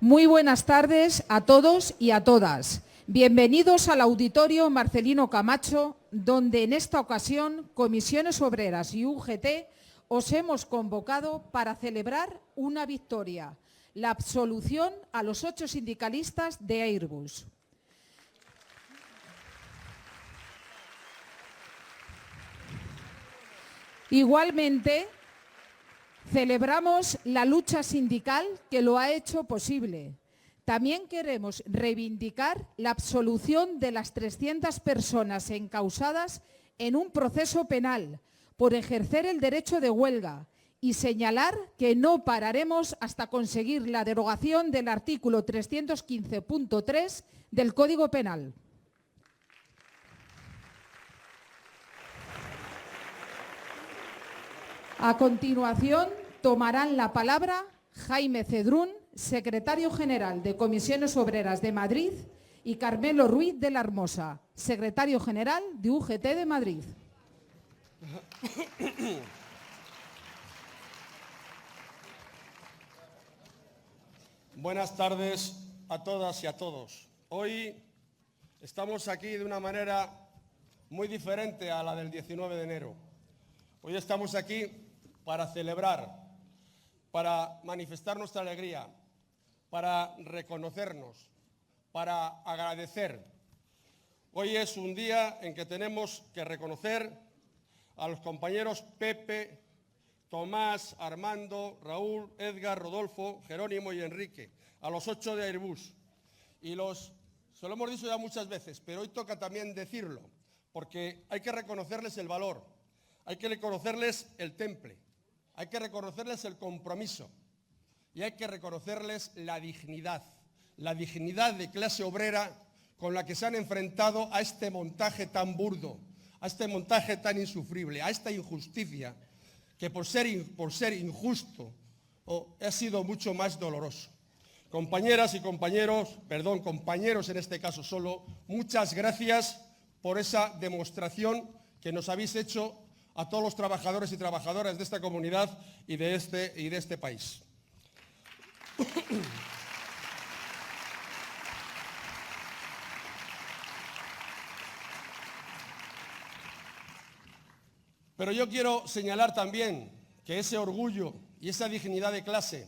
Muy buenas tardes a todos y a todas. Bienvenidos al Auditorio Marcelino Camacho, donde en esta ocasión Comisiones Obreras y UGT os hemos convocado para celebrar una victoria, la absolución a los 8 sindicalistas de Airbus. Igualmente, celebramos la lucha sindical que lo ha hecho posible. También queremos reivindicar la absolución de las 300 personas encausadas en un proceso penal por ejercer el derecho de huelga y señalar que no pararemos hasta conseguir la derogación del artículo 315.3 del Código Penal. A continuación, tomarán la palabra Jaime Cedrún, secretario general de Comisiones Obreras de Madrid, y Carmelo Ruiz de la Hermosa, secretario general de UGT de Madrid. Buenas tardes a todas y a todos. Hoy estamos aquí de una manera muy diferente a la del 19 de enero. Hoy estamos aquí para celebrar, para manifestar nuestra alegría, para reconocernos, para agradecer. Hoy es un día en que tenemos que reconocer a los compañeros Pepe, Tomás, Armando, Raúl, Edgar, Rodolfo, Jerónimo y Enrique, a los 8 de Airbus. Y se lo hemos dicho ya muchas veces, pero hoy toca también decirlo, porque hay que reconocerles el valor, hay que reconocerles el temple, hay que reconocerles el compromiso y hay que reconocerles la dignidad de clase obrera con la que se han enfrentado a este montaje tan burdo, a este montaje tan insufrible, a esta injusticia que por ser injusto ha sido mucho más doloroso. Compañeras y compañeros, compañeros en este caso solo, muchas gracias por esa demostración que nos habéis hecho a todos los trabajadores y trabajadoras de esta comunidad y de este país. Pero yo quiero señalar también que ese orgullo y esa dignidad de clase,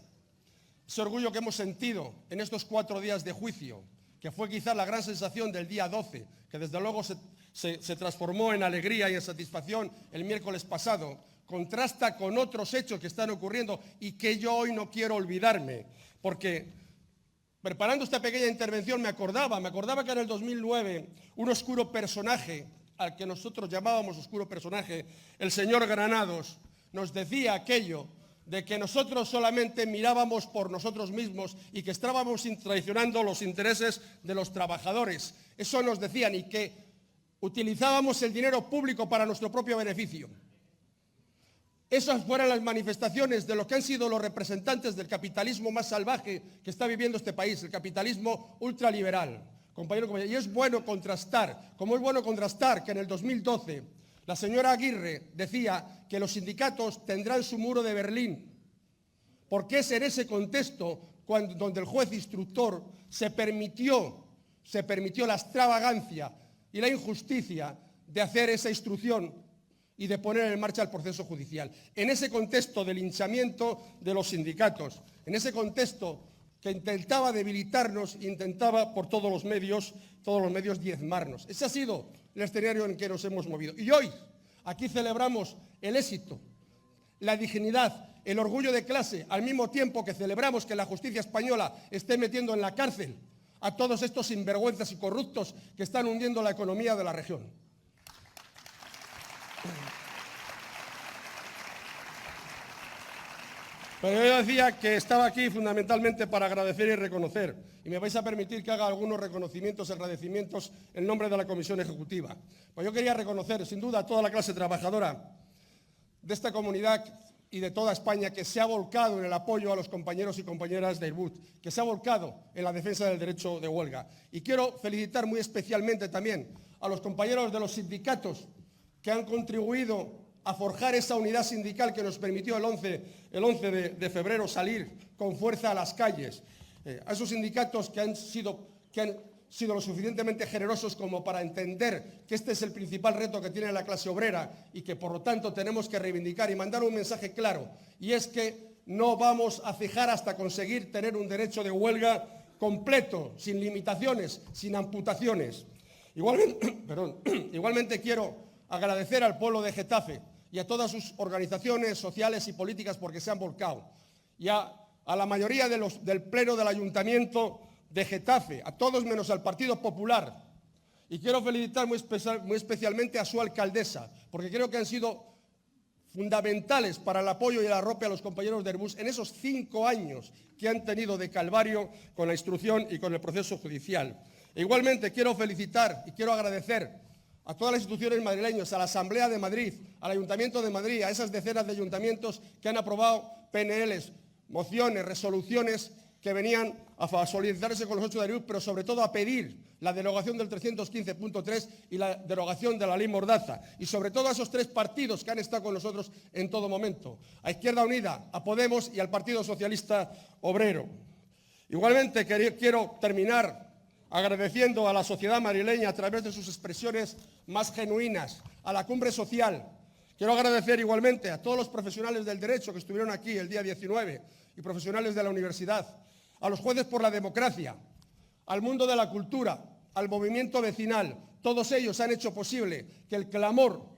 ese orgullo que hemos sentido en estos 4 días de juicio, que fue quizás la gran sensación del día 12, que desde luego se transformó en alegría y en satisfacción el miércoles pasado, contrasta con otros hechos que están ocurriendo y que yo hoy no quiero olvidarme, porque preparando esta pequeña intervención me acordaba que en el 2009 un oscuro personaje, al que nosotros llamábamos oscuro personaje, el señor Granados, nos decía aquello de que nosotros solamente mirábamos por nosotros mismos y que estábamos traicionando los intereses de los trabajadores. Eso nos decían, y que utilizábamos el dinero público para nuestro propio beneficio. Esas fueron las manifestaciones de lo que han sido los representantes del capitalismo más salvaje que está viviendo este país, el capitalismo ultraliberal. Compañero, y es bueno contrastar, como es bueno contrastar que en el 2012 la señora Aguirre decía que los sindicatos tendrán su muro de Berlín, porque es en ese contexto donde el juez instructor se permitió la extravagancia y la injusticia de hacer esa instrucción y de poner en marcha el proceso judicial. En ese contexto de linchamiento de los sindicatos, en ese contexto que intentaba debilitarnos, intentaba por todos los medios diezmarnos. Ese ha sido el escenario en que nos hemos movido. Y hoy, aquí celebramos el éxito, la dignidad, el orgullo de clase, al mismo tiempo que celebramos que la justicia española esté metiendo en la cárcel a todos estos sinvergüenzas y corruptos que están hundiendo la economía de la región. Pero yo decía que estaba aquí fundamentalmente para agradecer y reconocer, y me vais a permitir que haga algunos reconocimientos y agradecimientos en nombre de la Comisión Ejecutiva. Pues yo quería reconocer, sin duda, a toda la clase trabajadora de esta comunidad y de toda España que se ha volcado en el apoyo a los compañeros y compañeras de Airbus, que se ha volcado en la defensa del derecho de huelga. Y quiero felicitar muy especialmente también a los compañeros de los sindicatos que han contribuido a forjar esa unidad sindical que nos permitió el 11 de febrero salir con fuerza a las calles. a esos sindicatos que han sido lo suficientemente generosos como para entender que este es el principal reto que tiene la clase obrera y que por lo tanto tenemos que reivindicar y mandar un mensaje claro, y es que no vamos a cejar hasta conseguir tener un derecho de huelga completo, sin limitaciones, sin amputaciones. Igualmente quiero agradecer al pueblo de Getafe y a todas sus organizaciones sociales y políticas porque se han volcado, y a la mayoría del pleno del Ayuntamiento de Getafe, a todos menos al Partido Popular. Y quiero felicitar muy especialmente a su alcaldesa, porque creo que han sido fundamentales para el apoyo y el arrope a los compañeros de Airbus en esos 5 años que han tenido de calvario con la instrucción y con el proceso judicial. E igualmente quiero felicitar y quiero agradecer a todas las instituciones madrileñas, a la Asamblea de Madrid, al Ayuntamiento de Madrid, a esas decenas de ayuntamientos que han aprobado PNLs, mociones, resoluciones que venían a solidarizarse con los 8 de Airbus, pero sobre todo a pedir la derogación del 315.3 y la derogación de la ley Mordaza, y sobre todo a esos 3 partidos que han estado con nosotros en todo momento, a Izquierda Unida, a Podemos y al Partido Socialista Obrero. Igualmente quiero terminar agradeciendo a la sociedad madrileña a través de sus expresiones más genuinas, a la cumbre social. Quiero agradecer igualmente a todos los profesionales del derecho que estuvieron aquí el día 19 y profesionales de la universidad, a los jueces por la democracia, al mundo de la cultura, al movimiento vecinal. Todos ellos han hecho posible que el clamor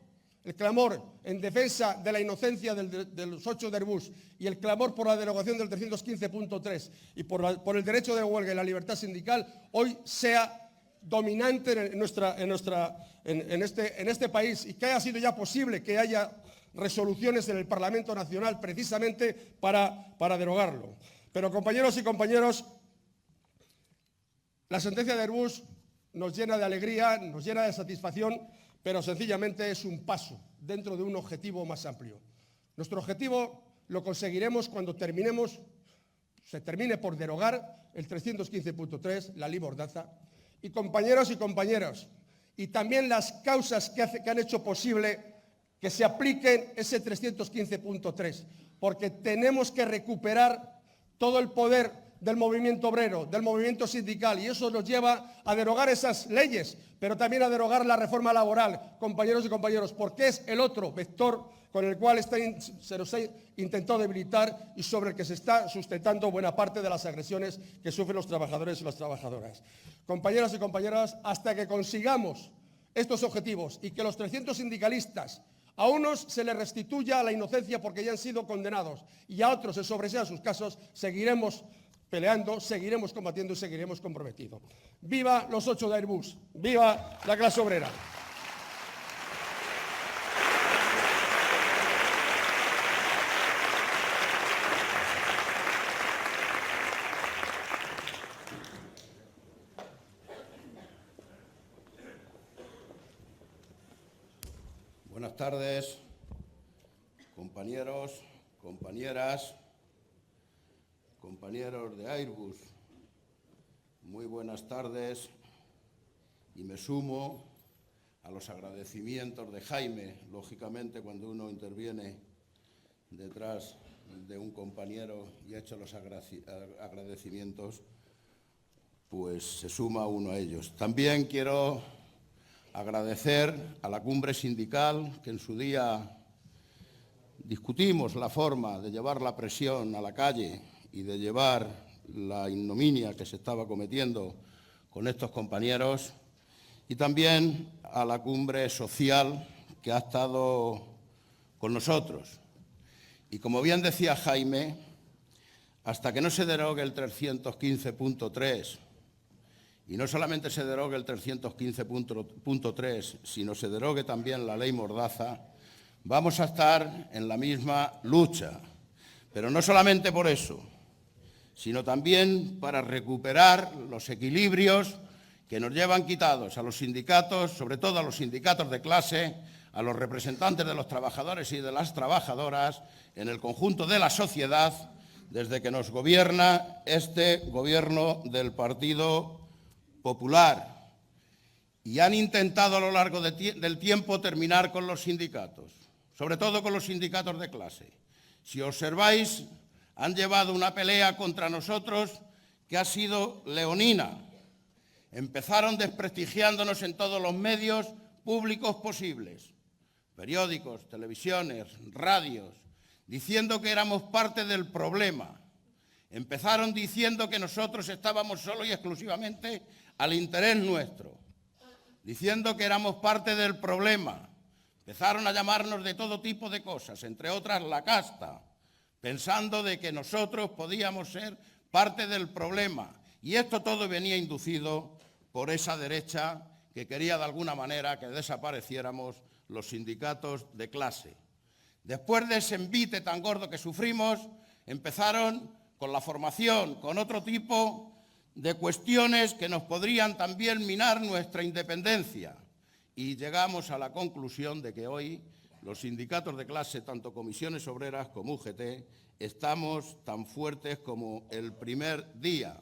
en defensa de la inocencia de los 8 de Airbus y el clamor por la derogación del 315.3 y por el derecho de huelga y la libertad sindical hoy sea dominante en este país, y que haya sido ya posible que haya resoluciones en el Parlamento Nacional precisamente para derogarlo. Pero, compañeros y compañeras, la sentencia de Airbus nos llena de alegría, nos llena de satisfacción, pero sencillamente es un paso dentro de un objetivo más amplio. Nuestro objetivo lo conseguiremos cuando se termine por derogar el 315.3, la ley Mordaza, y compañeros y compañeras, y también las causas que han hecho posible que se apliquen ese 315.3, porque tenemos que recuperar todo el poder del movimiento obrero, del movimiento sindical, y eso nos lleva a derogar esas leyes, pero también a derogar la reforma laboral, compañeros y compañeros, porque es el otro vector con el cual se nos ha intentado debilitar y sobre el que se está sustentando buena parte de las agresiones que sufren los trabajadores y las trabajadoras. Compañeras y compañeros, hasta que consigamos estos objetivos y que los 300 sindicalistas, a unos se les restituya la inocencia porque ya han sido condenados y a otros se sobresean sus casos, seguiremos peleando, seguiremos combatiendo y seguiremos comprometidos. ¡Viva los 8 de Airbus! ¡Viva la clase obrera! Buenas tardes, compañeros, compañeras, compañeros de Airbus. Muy buenas tardes, y me sumo a los agradecimientos de Jaime. Lógicamente, cuando uno interviene detrás de un compañero y ha hecho los agradecimientos, pues se suma uno a ellos. También quiero agradecer a la cumbre sindical, que en su día discutimos la forma de llevar la presión a la calle y de llevar la ignominia que se estaba cometiendo con estos compañeros, y también a la cumbre social que ha estado con nosotros. Y como bien decía Jaime, hasta que no se derogue el 315.3, y no solamente se derogue el 315.3, sino se derogue también la ley Mordaza, vamos a estar en la misma lucha. Pero no solamente por eso, sino también para recuperar los equilibrios que nos llevan quitados a los sindicatos, sobre todo a los sindicatos de clase, a los representantes de los trabajadores y de las trabajadoras, en el conjunto de la sociedad, desde que nos gobierna este gobierno del Partido Popular, y han intentado a lo largo del tiempo terminar con los sindicatos, sobre todo con los sindicatos de clase. Si observáis, han llevado una pelea contra nosotros que ha sido leonina. Empezaron desprestigiándonos en todos los medios públicos posibles, periódicos, televisiones, radios, diciendo que éramos parte del problema. Empezaron diciendo que nosotros estábamos solo y exclusivamente al interés nuestro, diciendo que éramos parte del problema. Empezaron a llamarnos de todo tipo de cosas, entre otras la casta, pensando de que nosotros podíamos ser parte del problema. Y esto todo venía inducido por esa derecha que quería de alguna manera que desapareciéramos los sindicatos de clase. Después de ese envite tan gordo que sufrimos, empezaron con la formación, con otro tipo de cuestiones que nos podrían también minar nuestra independencia. Y llegamos a la conclusión de que hoy los sindicatos de clase, tanto comisiones obreras como UGT, estamos tan fuertes como el primer día.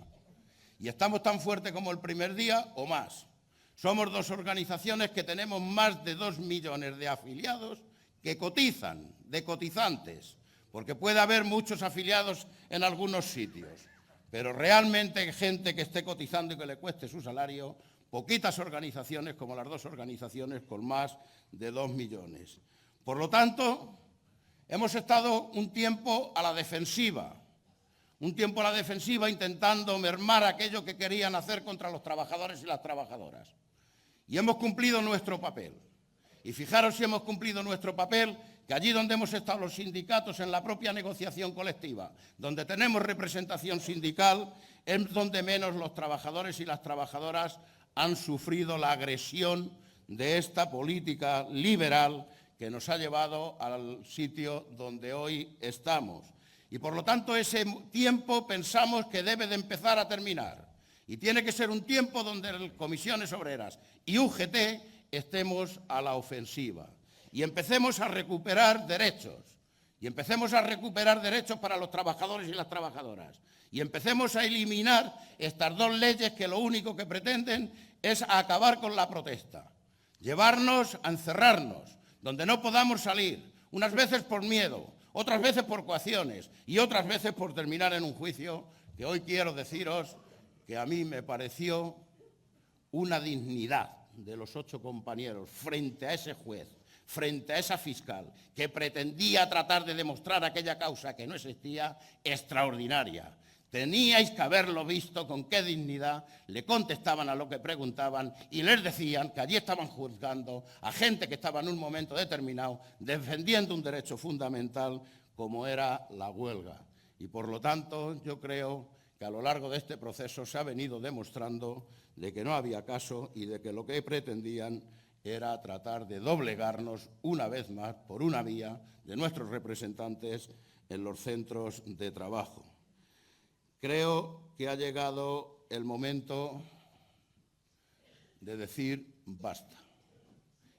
Y estamos tan fuertes como el primer día o más. Somos dos organizaciones que tenemos más de 2 millones de afiliados que cotizan, de cotizantes, porque puede haber muchos afiliados en algunos sitios, pero realmente gente que esté cotizando y que le cueste su salario, poquitas organizaciones como las dos organizaciones con más de 2 millones. Por lo tanto, hemos estado un tiempo a la defensiva, intentando mermar aquello que querían hacer contra los trabajadores y las trabajadoras. Y hemos cumplido nuestro papel. Y fijaros si hemos cumplido nuestro papel, que allí donde hemos estado los sindicatos en la propia negociación colectiva, donde tenemos representación sindical, es donde menos los trabajadores y las trabajadoras han sufrido la agresión de esta política liberal que nos ha llevado al sitio donde hoy estamos. Y por lo tanto ese tiempo pensamos que debe de empezar a terminar. Y tiene que ser un tiempo donde comisiones obreras y UGT estemos a la ofensiva. Y empecemos a recuperar derechos. Y empecemos a recuperar derechos para los trabajadores y las trabajadoras. Y empecemos a eliminar estas dos leyes que lo único que pretenden es acabar con la protesta. Llevarnos a encerrarnos, donde no podamos salir, unas veces por miedo, otras veces por coacciones y otras veces por terminar en un juicio que hoy quiero deciros que a mí me pareció una dignidad de los 8 compañeros frente a ese juez, frente a esa fiscal, que pretendía tratar de demostrar aquella causa que no existía, extraordinaria. Teníais que haberlo visto con qué dignidad le contestaban a lo que preguntaban y les decían que allí estaban juzgando a gente que estaba en un momento determinado defendiendo un derecho fundamental como era la huelga. Y por lo tanto yo creo que a lo largo de este proceso se ha venido demostrando de que no había caso y de que lo que pretendían era tratar de doblegarnos una vez más por una vía de nuestros representantes en los centros de trabajo. Creo que ha llegado el momento de decir basta.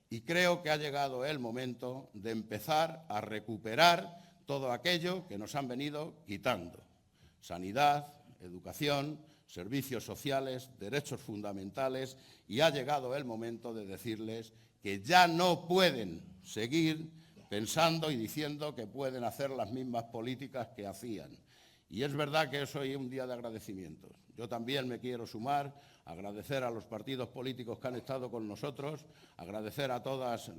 Y creo que ha llegado el momento de empezar a recuperar todo aquello que nos han venido quitando. Sanidad, educación, servicios sociales, derechos fundamentales, y ha llegado el momento de decirles que ya no pueden seguir pensando y diciendo que pueden hacer las mismas políticas que hacían. Y es verdad que es hoy un día de agradecimientos. Yo también me quiero sumar, agradecer a los partidos políticos que han estado con nosotros, agradecer a todos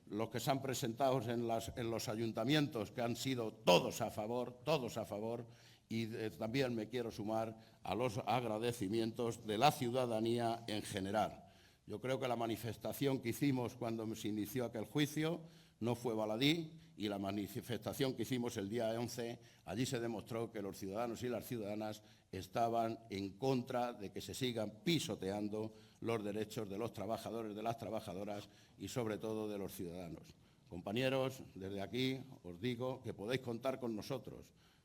los que se han presentado en los ayuntamientos, que han sido todos a favor, y también me quiero sumar a los agradecimientos de la ciudadanía en general. Yo creo que la manifestación que hicimos cuando se inició aquel juicio no fue baladí, y la manifestación que hicimos el día 11, allí se demostró que los ciudadanos y las ciudadanas estaban en contra de que se sigan pisoteando los derechos de los trabajadores, de las trabajadoras y sobre todo de los ciudadanos. Compañeros, desde aquí os digo que podéis contar con nosotros,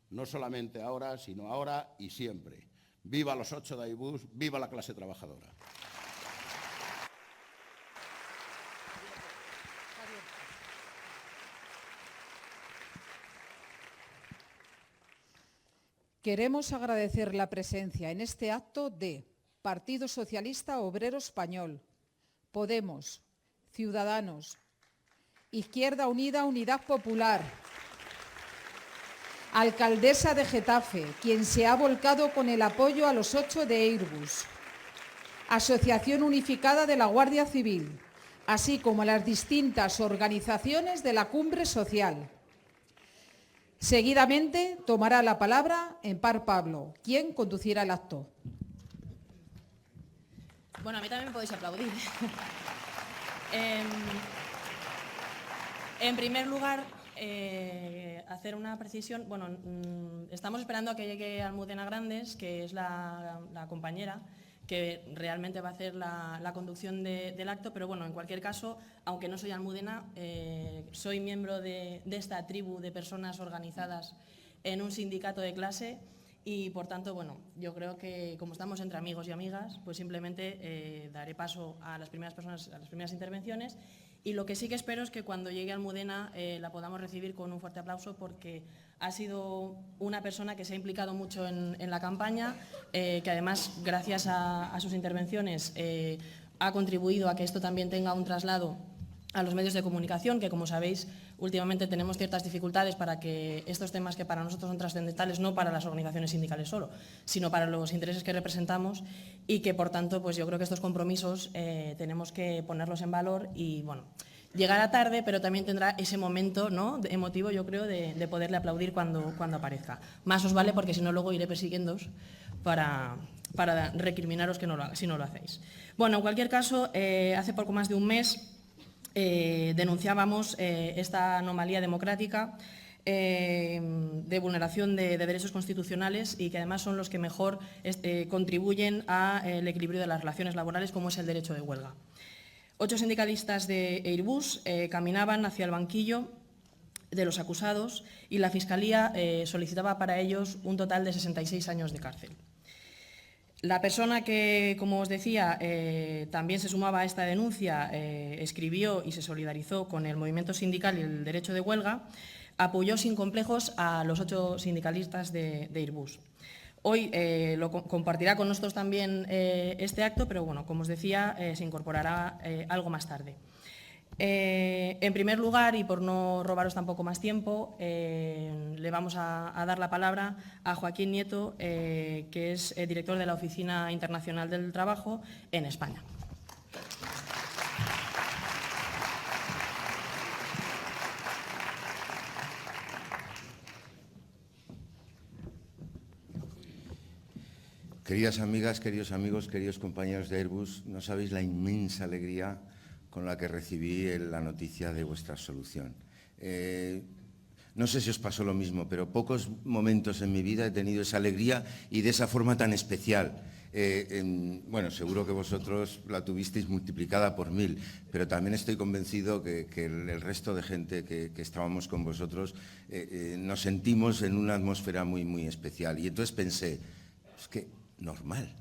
no solamente ahora, sino ahora y siempre. ¡Viva los 8 de Aibús! ¡Viva la clase trabajadora! Queremos agradecer la presencia en este acto de Partido Socialista Obrero Español, Podemos, Ciudadanos, Izquierda Unida, Unidad Popular, alcaldesa de Getafe, quien se ha volcado con el apoyo a los 8 de Airbus, Asociación Unificada de la Guardia Civil, así como a las distintas organizaciones de la Cumbre Social. Seguidamente tomará la palabra Empar Pablo, quien conducirá el acto. Bueno, a mí también me podéis aplaudir. En primer lugar, hacer una precisión. Bueno, estamos esperando a que llegue Almudena Grandes, que es la compañera, que realmente va a hacer la conducción del acto, pero bueno, en cualquier caso, aunque no soy Almudena, soy miembro de esta tribu de personas organizadas en un sindicato de clase y, por tanto, bueno, yo creo que como estamos entre amigos y amigas, pues simplemente daré paso a las primeras personas, a las primeras intervenciones. Y lo que sí que espero es que cuando llegue Almudena la podamos recibir con un fuerte aplauso, porque ha sido una persona que se ha implicado mucho en la campaña, que además, gracias a sus intervenciones, ha contribuido a que esto también tenga un traslado a los medios de comunicación, que, como sabéis, últimamente tenemos ciertas dificultades para que estos temas que para nosotros son trascendentales, no para las organizaciones sindicales solo, sino para los intereses que representamos, y que, por tanto, pues yo creo que estos compromisos tenemos que ponerlos en valor y, bueno, llegará tarde, pero también tendrá ese momento, ¿no?, emotivo, yo creo, de poderle aplaudir cuando aparezca. Más os vale, porque si no luego iré persiguiéndoos para recriminaros que si no lo hacéis. Bueno, en cualquier caso, hace poco más de un mes denunciábamos esta anomalía democrática de vulneración de derechos constitucionales y que además son los que mejor contribuyen al equilibrio de las relaciones laborales, como es el derecho de huelga. 8 sindicalistas de Airbus caminaban hacia el banquillo de los acusados y la Fiscalía solicitaba para ellos un total de 66 años de cárcel. La persona que, como os decía, también se sumaba a esta denuncia, escribió y se solidarizó con el movimiento sindical y el derecho de huelga, apoyó sin complejos a los 8 sindicalistas de Airbus. Hoy compartirá con nosotros también este acto, pero bueno, como os decía, se incorporará algo más tarde. En primer lugar, y por no robaros tampoco más tiempo, le vamos a dar la palabra a Joaquín Nieto, que es director de la Oficina Internacional del Trabajo en España. Queridas amigas, queridos amigos, queridos compañeros de Airbus, no sabéis la inmensa alegría con la que recibí la noticia de vuestra absolución. No sé si os pasó lo mismo, pero pocos momentos en mi vida he tenido esa alegría y de esa forma tan especial. Bueno, seguro que vosotros la tuvisteis multiplicada por 1000, pero también estoy convencido que el resto de gente que estábamos con vosotros nos sentimos en una atmósfera muy, muy especial. Y entonces pensé, es que normal,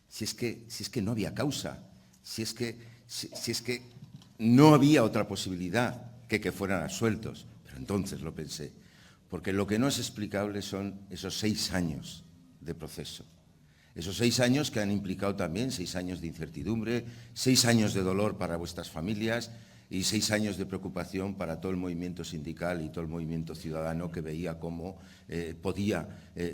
si es que no había causa, si es que no había otra posibilidad que fueran absueltos. Pero entonces lo pensé, porque lo que no es explicable son esos 6 años de proceso. Esos 6 años que han implicado también 6 años de incertidumbre, 6 años de dolor para vuestras familias y 6 años de preocupación para todo el movimiento sindical y todo el movimiento ciudadano que veía cómo podía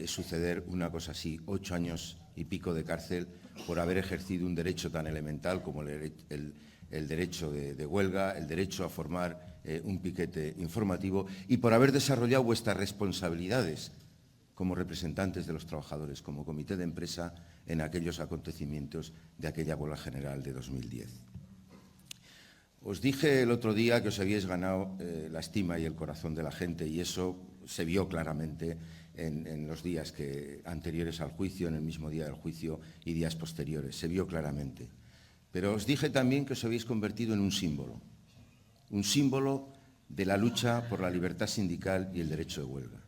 suceder una cosa así. 8 años y pico de cárcel por haber ejercido un derecho tan elemental como el derecho de huelga, el derecho a formar un piquete informativo y por haber desarrollado vuestras responsabilidades como representantes de los trabajadores, como comité de empresa en aquellos acontecimientos de aquella huelga general de 2010. Os dije el otro día que os habíais ganado la estima y el corazón de la gente y eso se vio claramente en los días anteriores al juicio, en el mismo día del juicio y días posteriores, se vio claramente. Pero os dije también que os habéis convertido en un símbolo de la lucha por la libertad sindical y el derecho de huelga.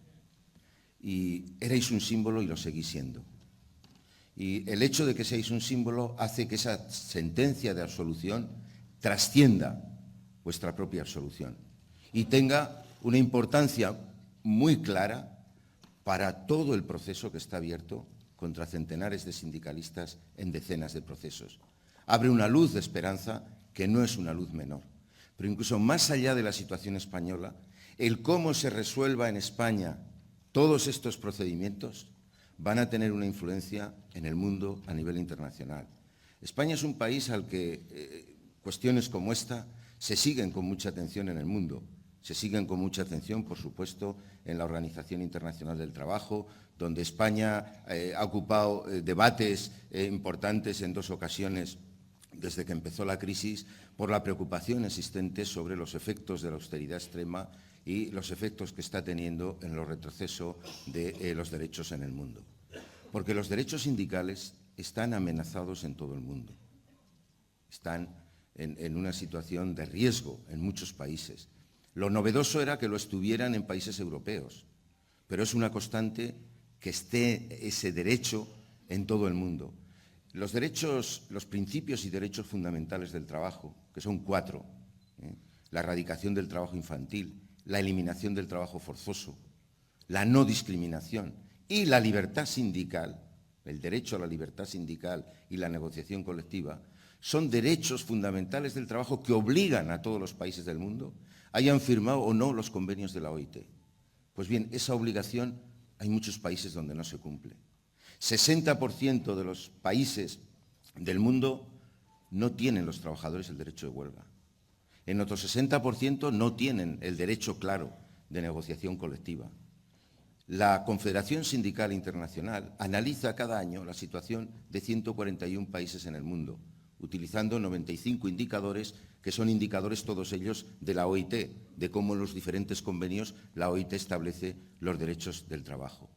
Y erais un símbolo y lo seguís siendo. Y el hecho de que seáis un símbolo hace que esa sentencia de absolución trascienda vuestra propia absolución y tenga una importancia muy clara para todo el proceso que está abierto contra centenares de sindicalistas en decenas de procesos. Abre una luz de esperanza que no es una luz menor. Pero incluso más allá de la situación española, el cómo se resuelva en España Todos estos procedimientos van a tener una influencia en el mundo a nivel internacional. España es un país al que cuestiones como esta se siguen con mucha atención en el mundo. Se siguen con mucha atención, por supuesto, en la Organización Internacional del Trabajo, donde España ha ocupado debates importantes en 2 ocasiones desde que empezó la crisis, por la preocupación existente sobre los efectos de la austeridad extrema y los efectos que está teniendo en el retroceso de los derechos en el mundo. Porque los derechos sindicales están amenazados en todo el mundo. Están en una situación de riesgo en muchos países. Lo novedoso era que lo estuvieran en países europeos, pero es una constante que esté ese derecho en todo el mundo. Los derechos, los principios y derechos fundamentales del trabajo, que son 4, la erradicación del trabajo infantil, la eliminación del trabajo forzoso, la no discriminación y la libertad sindical, el derecho a la libertad sindical y la negociación colectiva, son derechos fundamentales del trabajo que obligan a todos los países del mundo, hayan firmado o no los convenios de la OIT. Pues bien, esa obligación hay muchos países donde no se cumple. 60% de los países del mundo no tienen los trabajadores el derecho de huelga. En otro 60% no tienen el derecho claro de negociación colectiva. La Confederación Sindical Internacional analiza cada año la situación de 141 países en el mundo, utilizando 95 indicadores, que son indicadores todos ellos de la OIT, de cómo en los diferentes convenios la OIT establece los derechos del trabajo.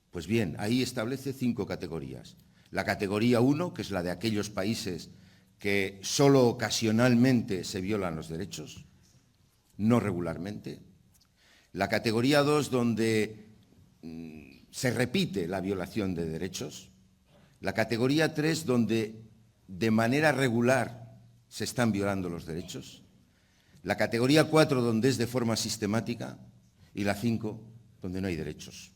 Pues bien, ahí establece 5 categorías. La categoría 1, que es la de aquellos países que solo ocasionalmente se violan los derechos, no regularmente. La categoría 2, donde se repite la violación de derechos. La categoría 3, donde de manera regular se están violando los derechos. La categoría 4, donde es de forma sistemática. Y la 5, donde no hay derechos,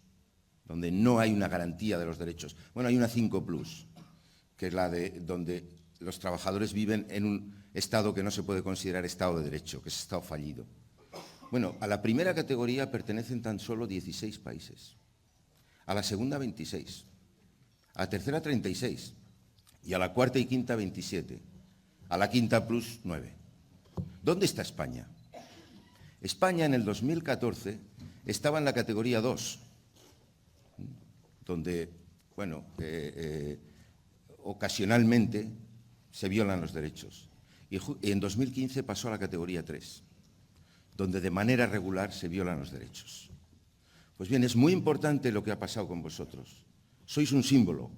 donde no hay una garantía de los derechos. Bueno, hay una 5+, que es la de donde los trabajadores viven en un estado que no se puede considerar estado de derecho, que es estado fallido. Bueno, a la primera categoría pertenecen tan solo 16 países, a la segunda 26, a la tercera 36 y a la cuarta y quinta 27, a la quinta plus 9. ¿Dónde está España? España en el 2014 estaba en la categoría 2, donde, bueno, ocasionalmente se violan los derechos. Y en 2015 pasó a la categoría 3, donde de manera regular se violan los derechos. Pues bien, es muy importante lo que ha pasado con vosotros. Sois un símbolo.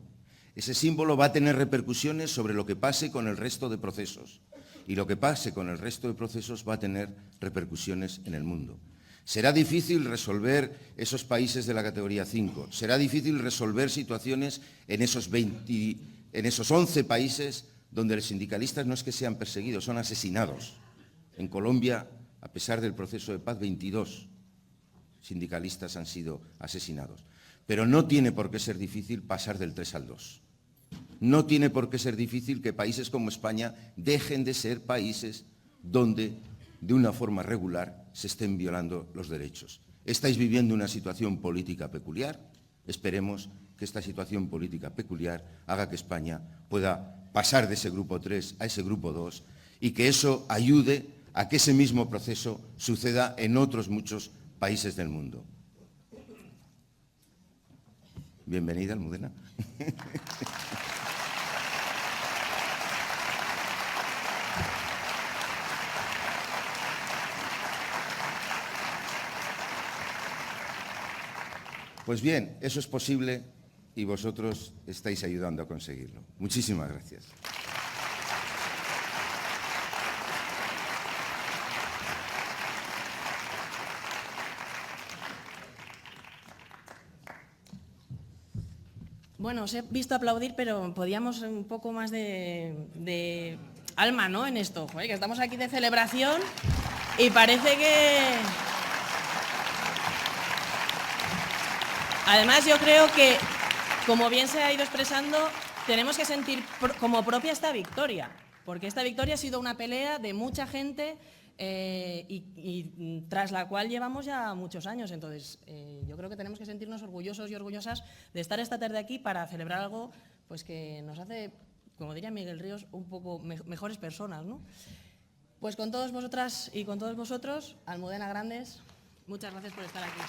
Ese símbolo va a tener repercusiones sobre lo que pase con el resto de procesos. Y lo que pase con el resto de procesos va a tener repercusiones en el mundo. Será difícil resolver esos países de la categoría 5. Será difícil resolver situaciones en esos 11 países donde los sindicalistas no es que sean perseguidos, son asesinados. En Colombia, a pesar del proceso de paz, 22 sindicalistas han sido asesinados. Pero no tiene por qué ser difícil pasar del 3 al 2. No tiene por qué ser difícil que países como España dejen de ser países donde, de una forma regular, se estén violando los derechos. Estáis viviendo una situación política peculiar. Esperemos que esta situación política peculiar haga que España pueda pasar de ese grupo 3 a ese grupo 2 y que eso ayude a que ese mismo proceso suceda en otros muchos países del mundo. Bienvenida, Almudena. Pues bien, eso es posible y vosotros estáis ayudando a conseguirlo. Muchísimas gracias. Bueno, os he visto aplaudir, pero podíamos un poco más de alma, ¿no?, en esto. Joder, que estamos aquí de celebración y parece que... Además, yo creo que, como bien se ha ido expresando, tenemos que sentir como propia esta victoria, porque esta victoria ha sido una pelea de mucha gente y tras la cual llevamos ya muchos años. Entonces, yo creo que tenemos que sentirnos orgullosos y orgullosas de estar esta tarde aquí para celebrar algo pues, que nos hace, como diría Miguel Ríos, un poco mejores personas, ¿no? Pues con todas vosotras y con todos vosotros, Almudena Grandes, muchas gracias por estar aquí.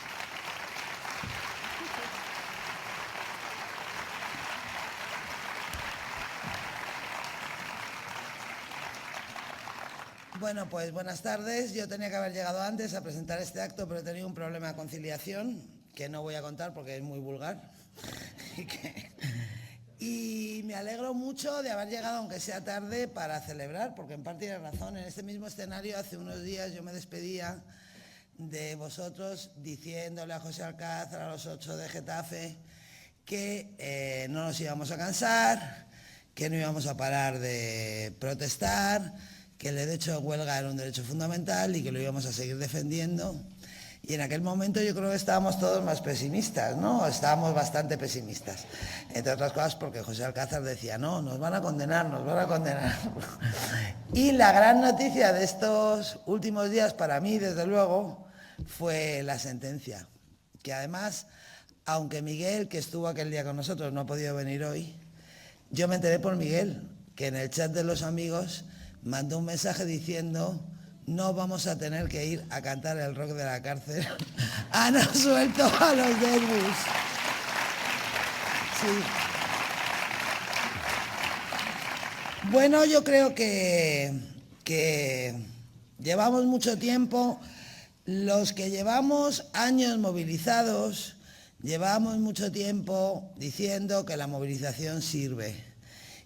Bueno, pues buenas tardes. Yo tenía que haber llegado antes a presentar este acto, pero he tenido un problema de conciliación que no voy a contar porque es muy vulgar. Y me alegro mucho de haber llegado, aunque sea tarde, para celebrar, porque en parte tiene razón. En este mismo escenario, hace unos días, yo me despedía de vosotros diciéndole a José Alcázar, a los 8 de Getafe, que no nos íbamos a cansar, que no íbamos a parar de protestar, que el derecho de huelga era un derecho fundamental y que lo íbamos a seguir defendiendo. Y en aquel momento yo creo que estábamos todos más pesimistas, ¿no? Estábamos bastante pesimistas. Entre otras cosas porque José Alcázar decía, no, nos van a condenar, nos van a condenar. Y la gran noticia de estos últimos días para mí, desde luego, fue la sentencia. Que además, aunque Miguel, que estuvo aquel día con nosotros, no ha podido venir hoy, yo me enteré por Miguel, que en el chat de los amigos mandó un mensaje diciendo: no vamos a tener que ir a cantar el rock de la cárcel. Han absuelto a los Derbús. Sí. Bueno, yo creo que llevamos mucho tiempo, los que llevamos años movilizados, llevamos mucho tiempo diciendo que la movilización sirve.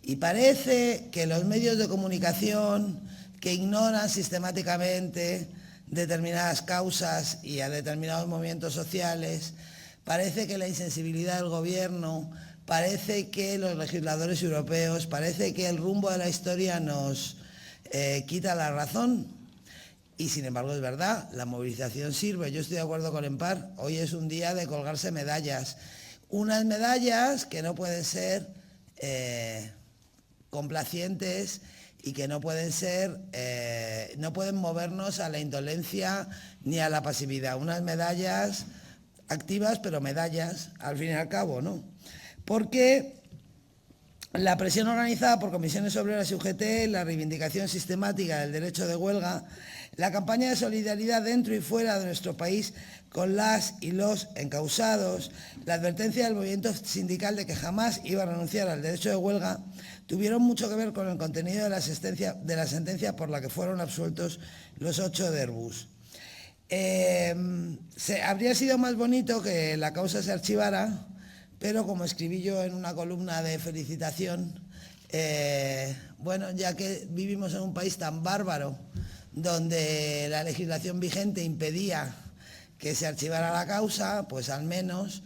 Y parece que los medios de comunicación, que ignoran sistemáticamente determinadas causas y a determinados movimientos sociales, parece que la insensibilidad del gobierno, parece que los legisladores europeos, parece que el rumbo de la historia nos quita la razón. Y sin embargo es verdad, la movilización sirve. Yo estoy de acuerdo con Empar, hoy es un día de colgarse medallas. Unas medallas que no pueden ser complacientes y que no pueden ser, no pueden movernos a la indolencia ni a la pasividad. Unas medallas activas, pero medallas al fin y al cabo, ¿no? Porque la presión organizada por comisiones obreras y UGT, la reivindicación sistemática del derecho de huelga, la campaña de solidaridad dentro y fuera de nuestro país con las y los encausados, la advertencia del movimiento sindical de que jamás iba a renunciar al derecho de huelga, tuvieron mucho que ver con el contenido de la sentencia por la que fueron absueltos los 8 de Derbús. Habría sido más bonito que la causa se archivara, pero como escribí yo en una columna de felicitación, bueno, ya que vivimos en un país tan bárbaro, donde la legislación vigente impedía que se archivara la causa, pues al menos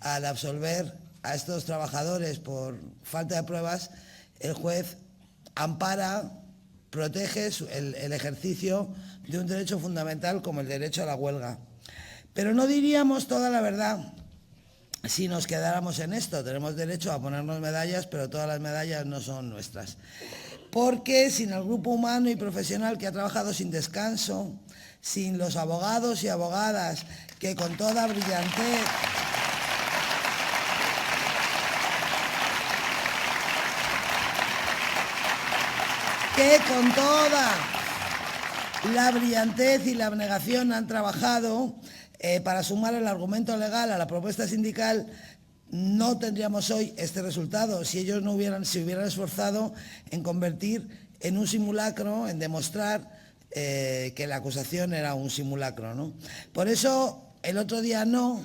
al absolver a estos trabajadores por falta de pruebas, el juez ampara, protege el ejercicio de un derecho fundamental como el derecho a la huelga. Pero no diríamos toda la verdad si nos quedáramos en esto. Tenemos derecho a ponernos medallas, pero todas las medallas no son nuestras. Porque sin el grupo humano y profesional que ha trabajado sin descanso, sin los abogados y abogadas que con toda brillantez la brillantez y la abnegación han trabajado para sumar el argumento legal a la propuesta sindical, no tendríamos hoy este resultado si ellos se hubieran esforzado en convertir en un simulacro, en demostrar que la acusación era un simulacro, ¿no? Por eso el otro día no,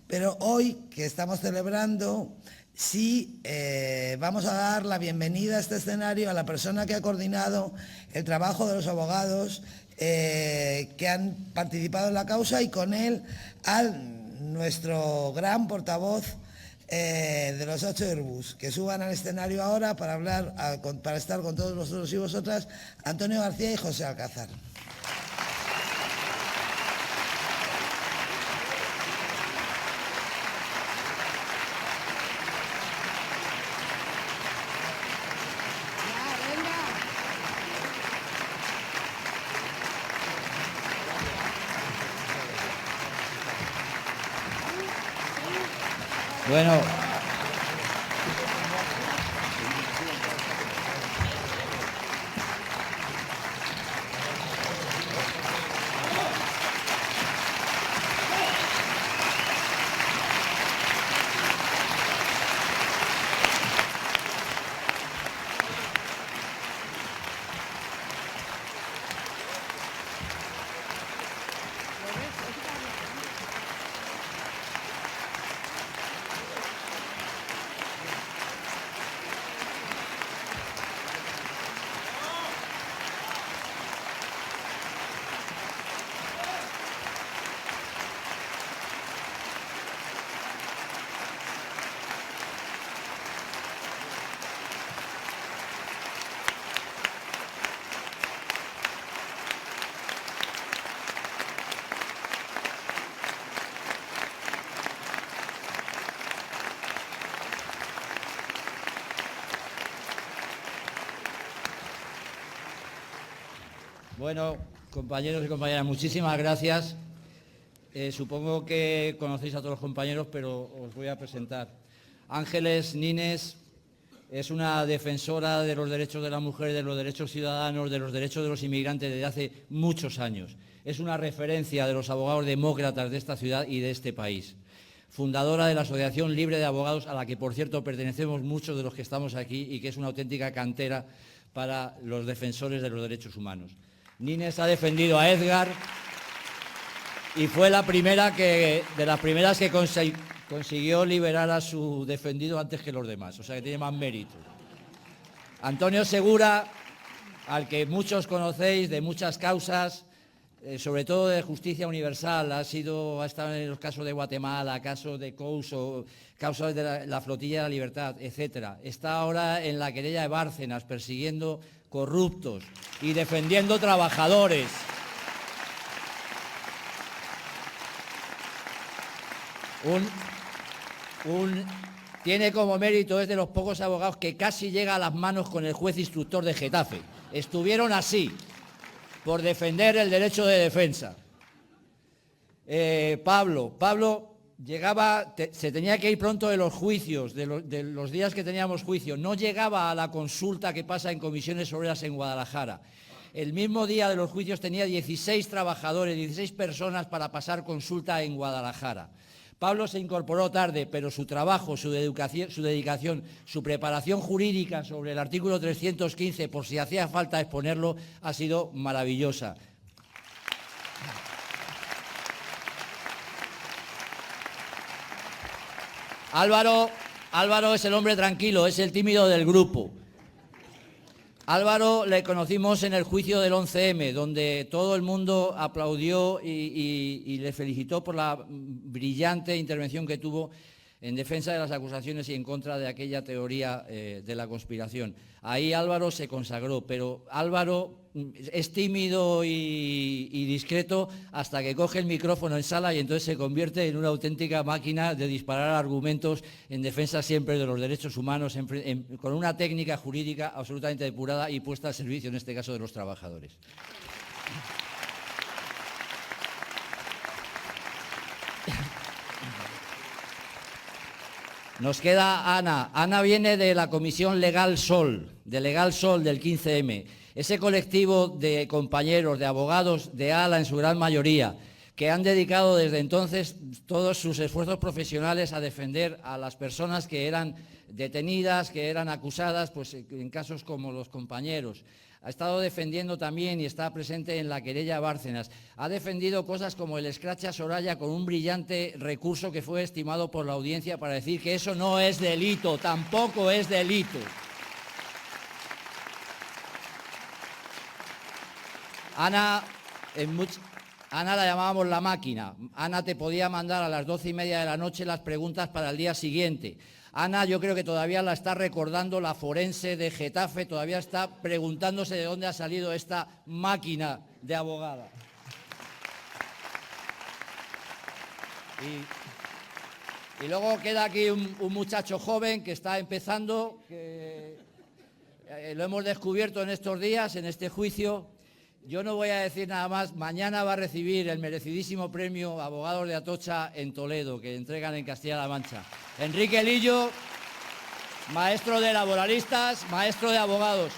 pero hoy que estamos celebrando, sí vamos a dar la bienvenida a este escenario a la persona que ha coordinado el trabajo de los abogados que han participado en la causa y con él a nuestro gran portavoz de los 8 Derbús, que suban al escenario ahora para hablar, para estar con todos vosotros y vosotras, Antonio García y José Alcázar. Bueno. Bueno, compañeros y compañeras, muchísimas gracias. Supongo que conocéis a todos los compañeros, pero os voy a presentar. Ángeles Nines es una defensora de los derechos de la mujer, de los derechos ciudadanos, de los derechos de los inmigrantes desde hace muchos años. Es una referencia de los abogados demócratas de esta ciudad y de este país. Fundadora de la Asociación Libre de Abogados, a la que, por cierto, pertenecemos muchos de los que estamos aquí y que es una auténtica cantera para los defensores de los derechos humanos. Nines ha defendido a Edgar y fue la primera de las primeras que consiguió liberar a su defendido antes que los demás, o sea que tiene más mérito. Antonio Segura, al que muchos conocéis de muchas causas, sobre todo de justicia universal, ha estado en los casos de Guatemala, casos de Couso, causas de la Flotilla de la Libertad, etcétera. Está ahora en la querella de Bárcenas, persiguiendo corruptos y defendiendo trabajadores. Tiene como mérito, es de los pocos abogados que casi llega a las manos con el juez instructor de Getafe. Estuvieron así, por defender el derecho de defensa. Pablo llegaba, se tenía que ir pronto de los juicios, de los días que teníamos juicio, no llegaba a la consulta que pasa en comisiones obreras en Guadalajara. El mismo día de los juicios tenía 16 trabajadores, 16 personas para pasar consulta en Guadalajara. Pablo se incorporó tarde, pero su trabajo, su dedicación, su preparación jurídica sobre el artículo 315, por si hacía falta exponerlo, ha sido maravillosa. Álvaro es el hombre tranquilo, es el tímido del grupo. Álvaro le conocimos en el juicio del 11M, donde todo el mundo aplaudió y le felicitó por la brillante intervención que tuvo en defensa de las acusaciones y en contra de aquella teoría de la conspiración. Ahí Álvaro se consagró, pero Álvaro es tímido y discreto hasta que coge el micrófono en sala y entonces se convierte en una auténtica máquina de disparar argumentos en defensa siempre de los derechos humanos, con una técnica jurídica absolutamente depurada y puesta al servicio, en este caso, de los trabajadores. Nos queda Ana. Ana viene de la Comisión Legal Sol, del 15M. Ese colectivo de compañeros, de abogados de ALA en su gran mayoría, que han dedicado desde entonces todos sus esfuerzos profesionales a defender a las personas que eran detenidas, que eran acusadas, pues en casos como los compañeros. Ha estado defendiendo también y está presente en la querella Bárcenas. Ha defendido cosas como el escrache a Soraya con un brillante recurso que fue estimado por la audiencia para decir que eso no es delito, tampoco es delito. Ana la llamábamos la máquina. Ana te podía mandar a las 12:30 de la noche las preguntas para el día siguiente. Ana, yo creo que todavía la está recordando la forense de Getafe, todavía está preguntándose de dónde ha salido esta máquina de abogada. Y luego queda aquí un muchacho joven que está empezando, que lo hemos descubierto en estos días, en este juicio, Yo no voy a decir nada más. Mañana va a recibir el merecidísimo premio Abogados de Atocha en Toledo, que entregan en Castilla-La Mancha. Enrique Lillo, maestro de laboralistas, maestro de abogados.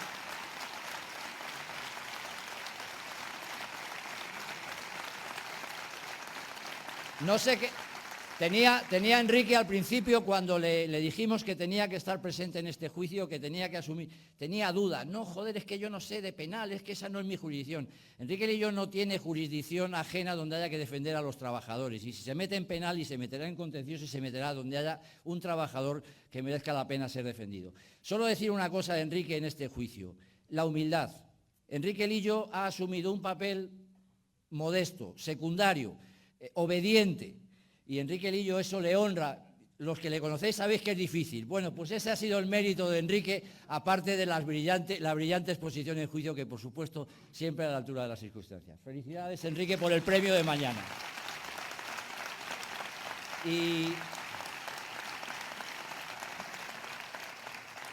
No sé qué... Tenía Enrique al principio, cuando le dijimos que tenía que estar presente en este juicio, que tenía que asumir, tenía dudas. No, joder, es que yo no sé de penal, es que esa no es mi jurisdicción. Enrique Lillo no tiene jurisdicción ajena donde haya que defender a los trabajadores. Y si se mete en penal, y se meterá en contencioso, y se meterá donde haya un trabajador que merezca la pena ser defendido. Solo decir una cosa de Enrique en este juicio: la humildad. Enrique Lillo ha asumido un papel modesto, secundario, obediente. Y Enrique Lillo eso le honra. Los que le conocéis sabéis que es difícil. Bueno, pues ese ha sido el mérito de Enrique, aparte de la brillante exposición en juicio, que por supuesto siempre a la altura de las circunstancias. Felicidades, Enrique, por el premio de mañana. Y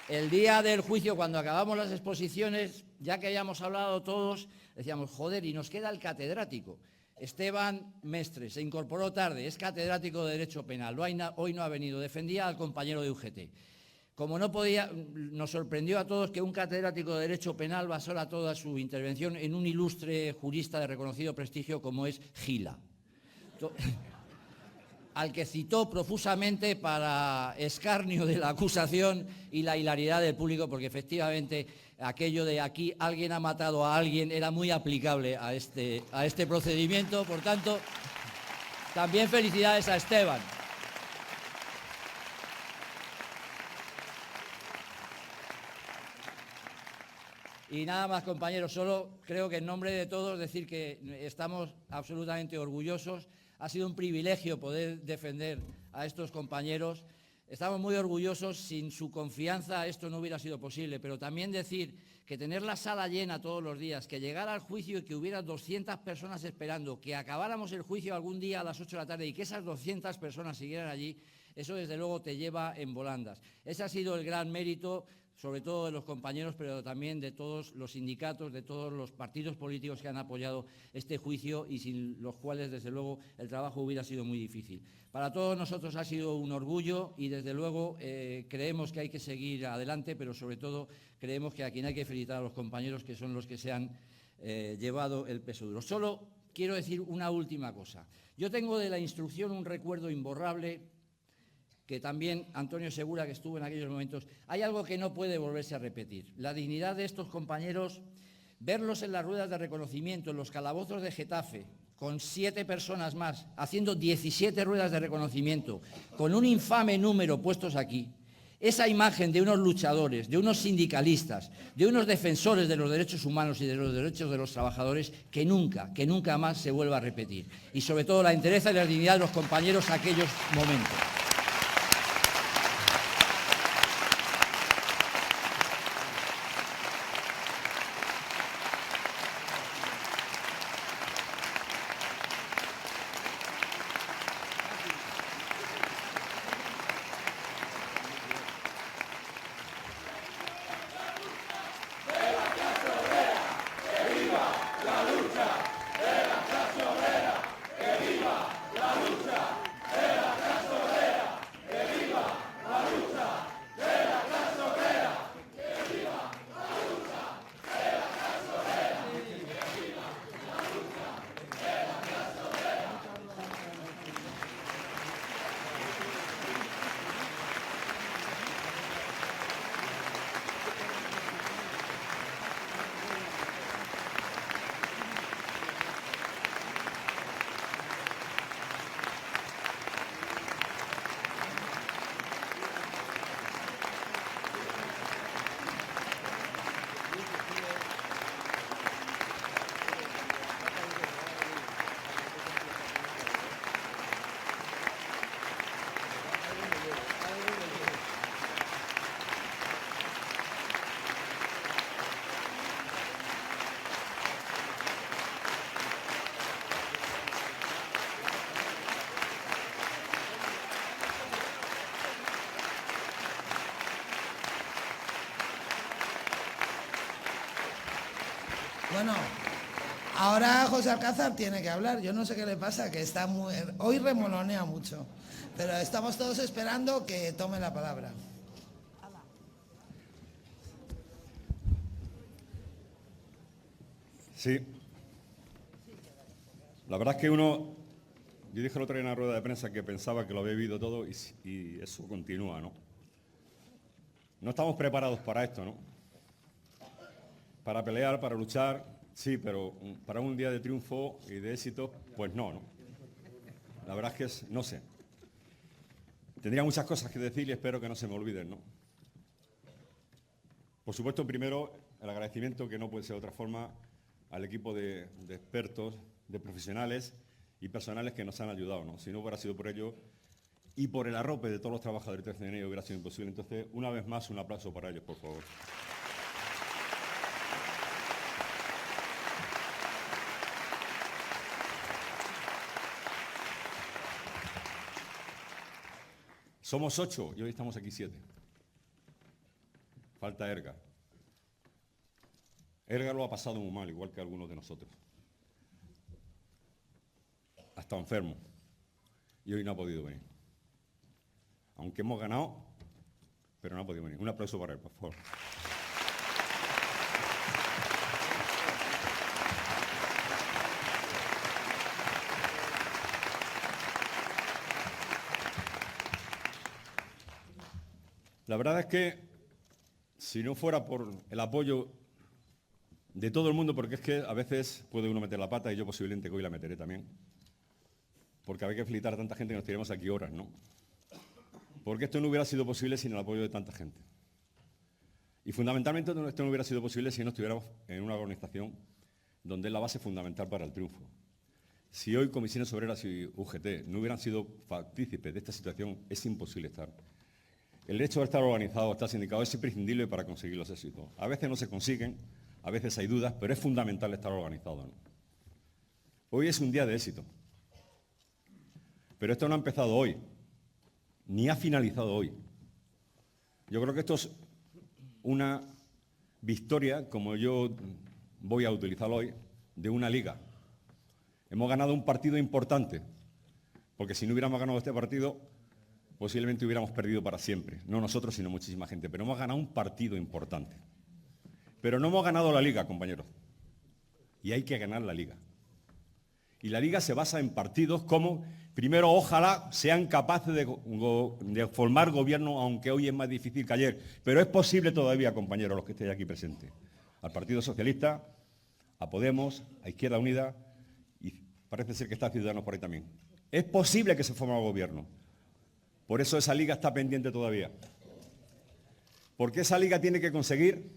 el día del juicio, cuando acabamos las exposiciones, ya que hayamos hablado todos, decíamos, joder, y nos queda el catedrático. Esteban Mestre se incorporó tarde, es catedrático de Derecho Penal, hoy no ha venido, defendía al compañero de UGT. Como no podía, nos sorprendió a todos que un catedrático de Derecho Penal basara toda su intervención en un ilustre jurista de reconocido prestigio como es Gila, al que citó profusamente para escarnio de la acusación y la hilaridad del público, porque efectivamente aquello de aquí alguien ha matado a alguien era muy aplicable a este procedimiento. Por tanto, también felicidades a Esteban. Y nada más, compañeros, solo creo que en nombre de todos decir que estamos absolutamente orgullosos. Ha sido un privilegio poder defender a estos compañeros. Estamos muy orgullosos, sin su confianza esto no hubiera sido posible, pero también decir que tener la sala llena todos los días, que llegara al juicio y que hubiera 200 personas esperando, que acabáramos el juicio algún día a las 8 de la tarde y que esas 200 personas siguieran allí, eso desde luego te lleva en volandas. Ese ha sido el gran mérito, sobre todo de los compañeros, pero también de todos los sindicatos, de todos los partidos políticos que han apoyado este juicio y sin los cuales, desde luego, el trabajo hubiera sido muy difícil. Para todos nosotros ha sido un orgullo y, desde luego, creemos que hay que seguir adelante, pero sobre todo creemos que a quien hay que felicitar a los compañeros, que son los que se han llevado el peso duro. Solo quiero decir una última cosa. Yo tengo de la instrucción un recuerdo imborrable, que también Antonio Segura, que estuvo en aquellos momentos. Hay algo que no puede volverse a repetir. La dignidad de estos compañeros, verlos en las ruedas de reconocimiento, en los calabozos de Getafe, con 7 personas más, haciendo 17 ruedas de reconocimiento, con un infame número puestos aquí. Esa imagen de unos luchadores, de unos sindicalistas, de unos defensores de los derechos humanos y de los derechos de los trabajadores, que nunca más se vuelva a repetir. Y sobre todo la entereza y la dignidad de los compañeros a aquellos momentos. Bueno, Ahora José Alcázar tiene que hablar. Yo no sé qué le pasa, que está muy... Hoy remolonea mucho. Pero estamos todos esperando que tome la palabra. Sí. La verdad es que yo dije el otro día en una rueda de prensa que pensaba que lo había vivido todo y eso continúa, ¿no? No estamos preparados para esto, ¿no? Para pelear, para luchar, sí, pero para un día de triunfo y de éxito, pues no, ¿no? La verdad es que no sé. Tendría muchas cosas que decir y espero que no se me olviden, ¿no? Por supuesto, primero, el agradecimiento, que no puede ser de otra forma, al equipo de expertos, de profesionales y personales que nos han ayudado, ¿no? Si no hubiera sido por ello y por el arrope de todos los trabajadores de 13 de enero hubiera sido imposible. Entonces, una vez más, un aplauso para ellos, por favor. Somos 8 y hoy estamos aquí 7. Falta Edgar. Edgar lo ha pasado muy mal, igual que algunos de nosotros. Ha estado enfermo y hoy no ha podido venir. Aunque hemos ganado, pero no ha podido venir. Un aplauso para él, por favor. La verdad es que si no fuera por el apoyo de todo el mundo, porque es que a veces puede uno meter la pata y yo posiblemente que hoy la meteré también, porque había que felicitar a tanta gente que nos tiramos aquí horas, ¿no? Porque esto no hubiera sido posible sin el apoyo de tanta gente. Y fundamentalmente esto no hubiera sido posible si no estuviéramos en una organización donde es la base fundamental para el triunfo. Si hoy Comisiones Obreras y UGT no hubieran sido partícipes de esta situación, es imposible estar. El hecho de estar organizado, estar sindicado, es imprescindible para conseguir los éxitos. A veces no se consiguen, a veces hay dudas, pero es fundamental estar organizado, ¿no? Hoy es un día de éxito. Pero esto no ha empezado hoy, ni ha finalizado hoy. Yo creo que esto es una victoria, como yo voy a utilizarlo hoy, de una liga. Hemos ganado un partido importante, porque si no hubiéramos ganado este partido, posiblemente hubiéramos perdido para siempre. No nosotros, sino muchísima gente. Pero hemos ganado un partido importante. Pero no hemos ganado la liga, compañeros. Y hay que ganar la liga. Y la liga se basa en partidos como, primero, ojalá sean capaces de formar gobierno, aunque hoy es más difícil que ayer. Pero es posible todavía, compañeros, los que estéis aquí presentes. Al Partido Socialista, a Podemos, a Izquierda Unida, y parece ser que está Ciudadanos por ahí también. Es posible que se forme el gobierno. Por eso esa liga está pendiente todavía. Porque esa liga tiene que conseguir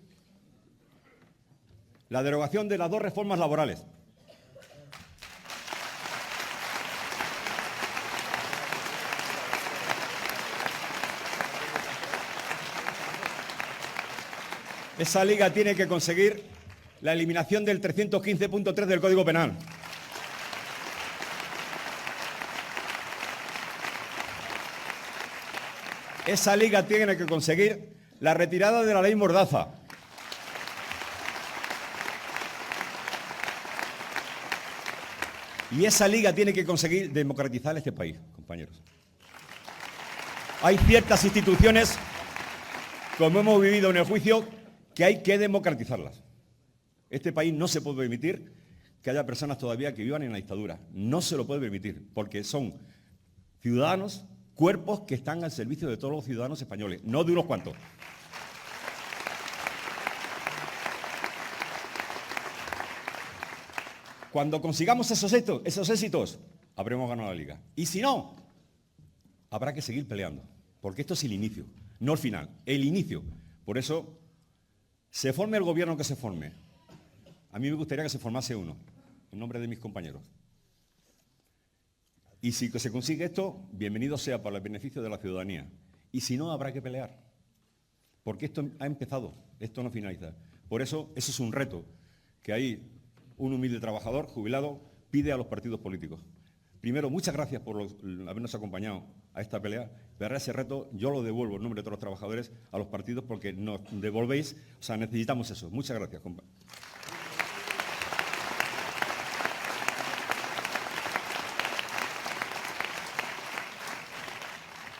la derogación de las 2 reformas laborales. Esa liga tiene que conseguir la eliminación del 315.3 del Código Penal. Esa liga tiene que conseguir la retirada de la ley Mordaza. Y esa liga tiene que conseguir democratizar este país, compañeros. Hay ciertas instituciones, como hemos vivido en el juicio, que hay que democratizarlas. Este país no se puede permitir que haya personas todavía que vivan en la dictadura. No se lo puede permitir, porque son ciudadanos, cuerpos que están al servicio de todos los ciudadanos españoles, no de unos cuantos. Cuando consigamos esos éxitos, habremos ganado la liga. Y si no, habrá que seguir peleando, porque esto es el inicio, no el final, el inicio. Por eso, se forme el gobierno que se forme. A mí me gustaría que se formase uno, en nombre de mis compañeros. Y si se consigue esto, bienvenido sea para el beneficio de la ciudadanía. Y si no, habrá que pelear. Porque esto ha empezado, esto no finaliza. Por eso, eso es un reto que ahí un humilde trabajador jubilado pide a los partidos políticos. Primero, muchas gracias por habernos acompañado a esta pelea, pero ese reto yo lo devuelvo en nombre de todos los trabajadores a los partidos porque nos devolvéis, o sea, necesitamos eso. Muchas gracias, compañeros.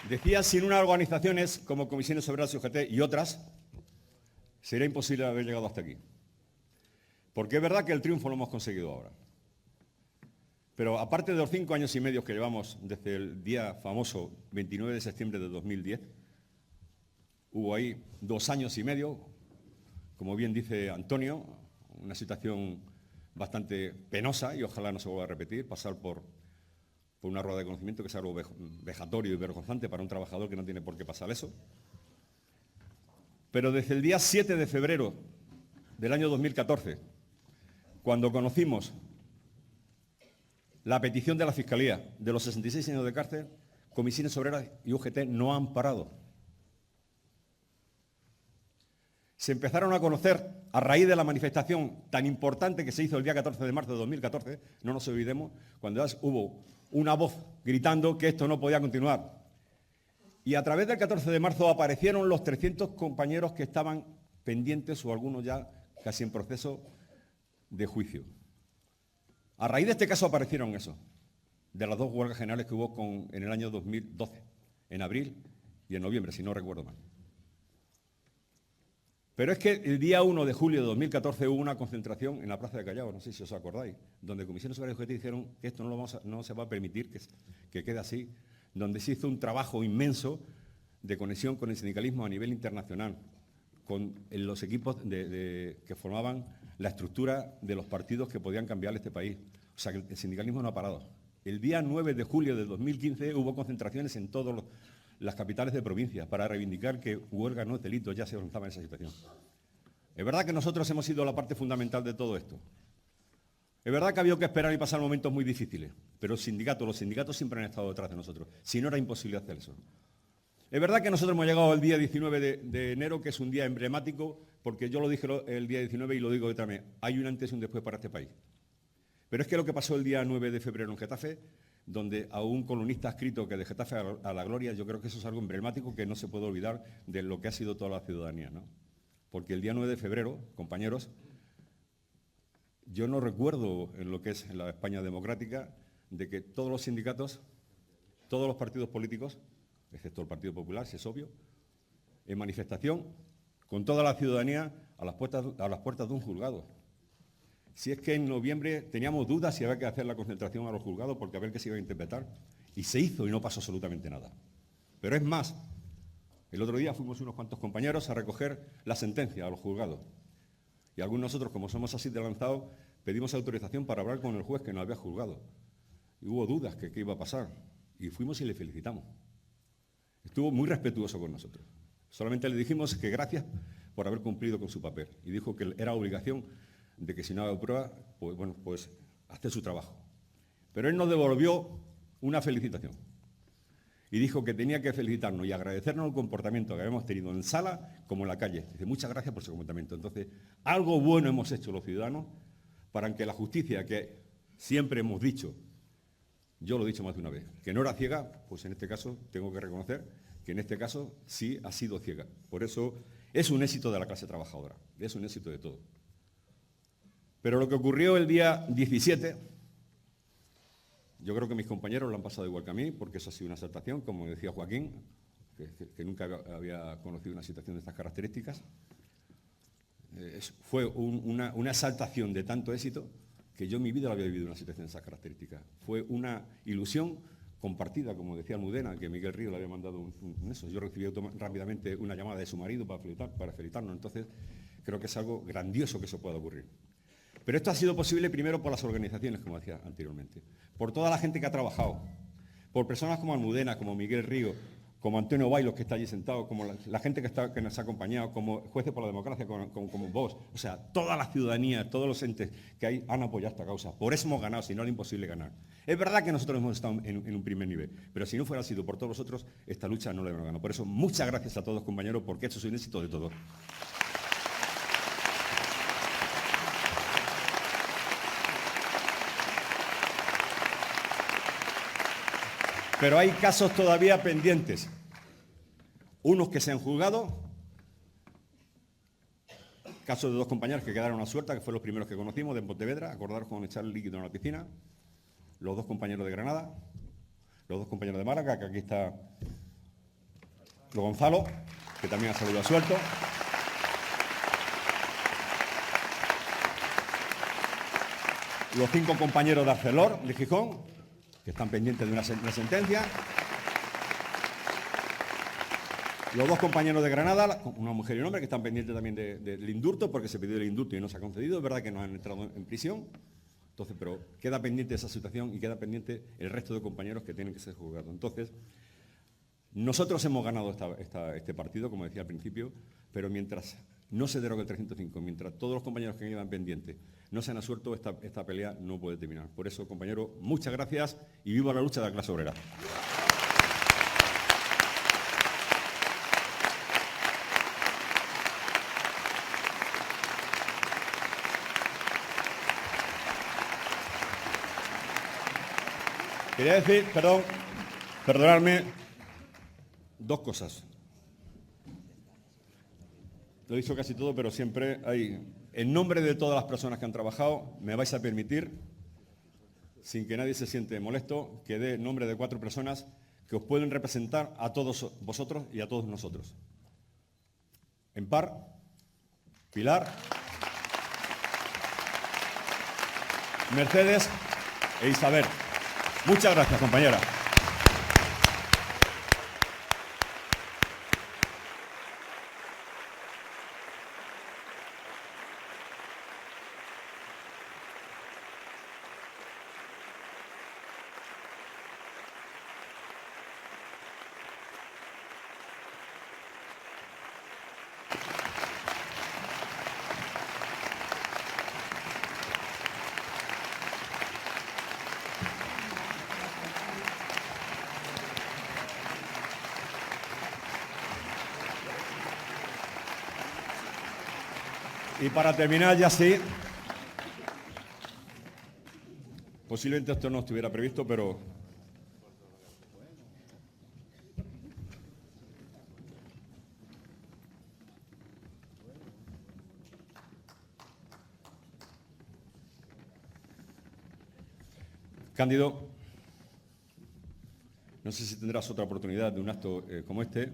Decía, sin unas organizaciones como Comisiones Obreras y UGT y otras, sería imposible haber llegado hasta aquí. Porque es verdad que el triunfo lo hemos conseguido ahora. Pero aparte de los 5 años y medio que llevamos desde el día famoso 29 de septiembre de 2010, hubo ahí 2 años y medio, como bien dice Antonio, una situación bastante penosa y ojalá no se vuelva a repetir, pasar por una rueda de conocimiento que es algo vejatorio y vergonzante para un trabajador que no tiene por qué pasar eso. Pero desde el día 7 de febrero del año 2014, cuando conocimos la petición de la Fiscalía de los 66 años de cárcel, Comisiones Obreras y UGT no han parado. Se empezaron a conocer, a raíz de la manifestación tan importante que se hizo el día 14 de marzo de 2014, no nos olvidemos, cuando ya hubo una voz gritando que esto no podía continuar. Y a través del 14 de marzo aparecieron los 300 compañeros que estaban pendientes o algunos ya casi en proceso de juicio. A raíz de este caso aparecieron esos, de las 2 huelgas generales que hubo en el año 2012, en abril y en noviembre, si no recuerdo mal. Pero es que el día 1 de julio de 2014 hubo una concentración en la Plaza de Callao, no sé si os acordáis, donde Comisiones Obreras y UGT dijeron que esto no se va a permitir que quede así, donde se hizo un trabajo inmenso de conexión con el sindicalismo a nivel internacional, con los equipos que formaban la estructura de los partidos que podían cambiar este país. O sea, que el sindicalismo no ha parado. El día 9 de julio de 2015 hubo concentraciones en todas las capitales de provincias para reivindicar que huelga no es delito, ya se avanzaba en esa situación. Es verdad que nosotros hemos sido la parte fundamental de todo esto. Es verdad que ha habido que esperar y pasar momentos muy difíciles, pero los sindicatos siempre han estado detrás de nosotros. Si no, era imposible hacer eso. Es verdad que nosotros hemos llegado el día 19 de enero, que es un día emblemático, porque yo lo dije el día 19 y lo digo otra vez, hay un antes y un después para este país. Pero es que lo que pasó el día 9 de febrero en Getafe, donde a un columnista ha escrito que de Getafe a la gloria, yo creo que eso es algo emblemático que no se puede olvidar de lo que ha sido toda la ciudadanía, ¿no? Porque el día 9 de febrero, compañeros, yo no recuerdo en lo que es la España democrática de que todos los sindicatos, todos los partidos políticos, excepto el Partido Popular, si es obvio, en manifestación con toda la ciudadanía a las puertas de un juzgado. Si es que en noviembre teníamos dudas si había que hacer la concentración a los juzgados porque a ver qué se iba a interpretar, y se hizo y no pasó absolutamente nada. Pero es más, el otro día fuimos unos cuantos compañeros a recoger la sentencia a los juzgados. Y algunos de nosotros, como somos así de lanzados, pedimos autorización para hablar con el juez que nos había juzgado. Y hubo dudas que qué iba a pasar. Y fuimos y le felicitamos. Estuvo muy respetuoso con nosotros. Solamente le dijimos que gracias por haber cumplido con su papel. Y dijo que era obligación de que si no había prueba, pues hacer su trabajo. Pero él nos devolvió una felicitación. Y dijo que tenía que felicitarnos y agradecernos el comportamiento que habíamos tenido en sala como en la calle. Dice, muchas gracias por su comportamiento. Entonces, algo bueno hemos hecho los ciudadanos para que la justicia, que siempre hemos dicho, yo lo he dicho más de una vez, que no era ciega, pues en este caso tengo que reconocer que en este caso sí ha sido ciega. Por eso es un éxito de la clase trabajadora, es un éxito de todo. Pero lo que ocurrió el día 17, yo creo que mis compañeros lo han pasado igual que a mí, porque eso ha sido una exaltación, como decía Joaquín, que nunca había conocido una situación de estas características. Fue una exaltación de tanto éxito que yo en mi vida no había vivido una situación de esas características. Fue una ilusión compartida, como decía Almudena, que Miguel Río le había mandado eso. Yo recibí rápidamente una llamada de su marido para felicitarnos. Entonces, creo que es algo grandioso que eso pueda ocurrir. Pero esto ha sido posible primero por las organizaciones, como decía anteriormente, por toda la gente que ha trabajado, por personas como Almudena, como Miguel Río, como Antonio Bailos, que está allí sentado, como la gente que nos ha acompañado, como Jueces por la Democracia, como vos. O sea, toda la ciudadanía, todos los entes que han apoyado esta causa. Por eso hemos ganado, si no era imposible ganar. Es verdad que nosotros hemos estado en un primer nivel, pero si no fuera sido por todos los otros, esta lucha no la hemos ganado. Por eso, muchas gracias a todos, compañeros, porque esto es un éxito de todos. Pero hay casos todavía pendientes. Unos que se han juzgado, casos de 2 compañeros que quedaron a suelta, que fueron los primeros que conocimos, de Pontevedra, acordaros con echar el líquido en la piscina, los 2 compañeros de Granada, los 2 compañeros de Málaga, que aquí está Gonzalo, que también ha salido suelto. Los 5 compañeros de Arcelor, de Gijón, que están pendientes de una sentencia. Los 2 compañeros de Granada, una mujer y un hombre, que están pendientes también del indulto, porque se pidió el indulto y no se ha concedido. Es verdad que no han entrado en prisión. Entonces, pero queda pendiente esa situación y queda pendiente el resto de compañeros que tienen que ser juzgados. Entonces, nosotros hemos ganado este partido, como decía al principio, pero mientras no se derogue el 305, mientras todos los compañeros que quedan pendientes no se han absuelto, esta pelea no puede terminar. Por eso, compañeros, muchas gracias y viva la lucha de la clase obrera. Quería decir, perdonadme, 2 cosas. Lo he dicho casi todo, pero siempre hay... En nombre de todas las personas que han trabajado, me vais a permitir, sin que nadie se siente molesto, que dé nombre de 4 personas que os pueden representar a todos vosotros y a todos nosotros. Empar, Pilar, Mercedes e Isabel. Muchas gracias, compañera. Y para terminar ya sí, posiblemente esto no estuviera previsto, pero Cándido, no sé si tendrás otra oportunidad de un acto como este,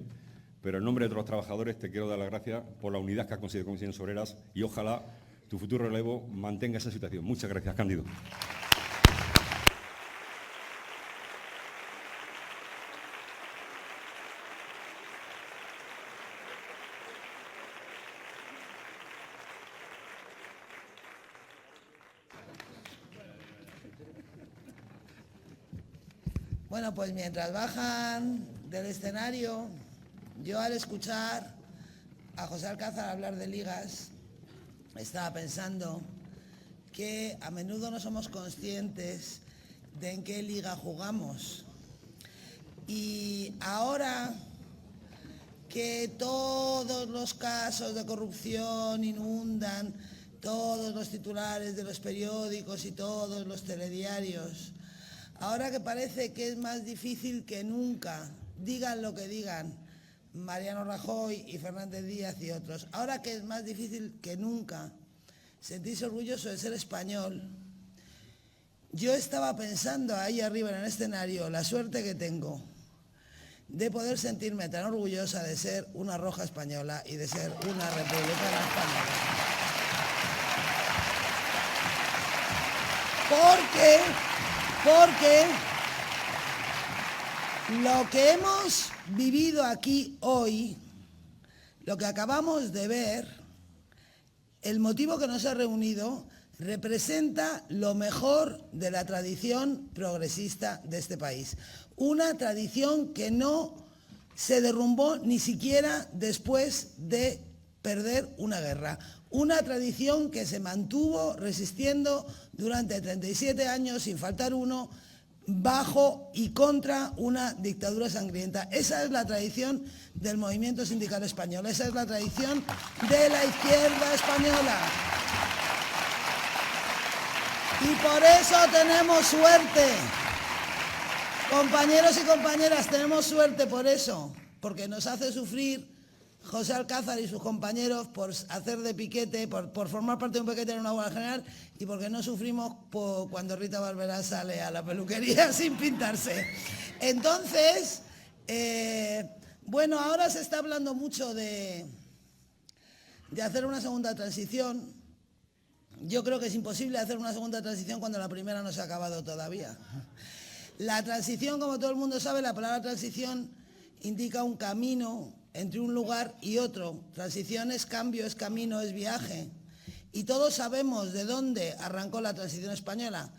pero en nombre de todos los trabajadores te quiero dar las gracias por la unidad que has conseguido con Comisiones Obreras y ojalá tu futuro relevo mantenga esa situación. Muchas gracias, Cándido. Bueno, pues mientras bajan del escenario, yo al escuchar a José Alcázar hablar de ligas, estaba pensando que a menudo no somos conscientes de en qué liga jugamos. Y ahora que todos los casos de corrupción inundan todos los titulares de los periódicos y todos los telediarios, ahora que parece que es más difícil que nunca, digan lo que digan Mariano Rajoy y Fernández Díaz y otros, ahora que es más difícil que nunca sentirse orgulloso de ser español, yo estaba pensando ahí arriba en el escenario la suerte que tengo de poder sentirme tan orgullosa de ser una roja española y de ser una republicana española. Porque lo que hemos vivido aquí hoy, lo que acabamos de ver, el motivo que nos ha reunido, representa lo mejor de la tradición progresista de este país. Una tradición que no se derrumbó ni siquiera después de perder una guerra. Una tradición que se mantuvo resistiendo durante 37 años, sin faltar uno, bajo y contra una dictadura sangrienta. Esa es la tradición del movimiento sindical español, esa es la tradición de la izquierda española. Y por eso tenemos suerte. Compañeros y compañeras, tenemos suerte por eso, porque nos hace sufrir José Alcázar y sus compañeros por hacer de piquete, por formar parte de un piquete en una huelga general, y porque no sufrimos cuando Rita Barberá sale a la peluquería sin pintarse. Entonces, Bueno, ahora se está hablando mucho de hacer una segunda transición. Yo creo que es imposible hacer una segunda transición cuando la primera no se ha acabado todavía. La transición, como todo el mundo sabe, la palabra transición indica un camino entre un lugar y otro. Transición es cambio, es camino, es viaje. Y todos sabemos de dónde arrancó la transición española,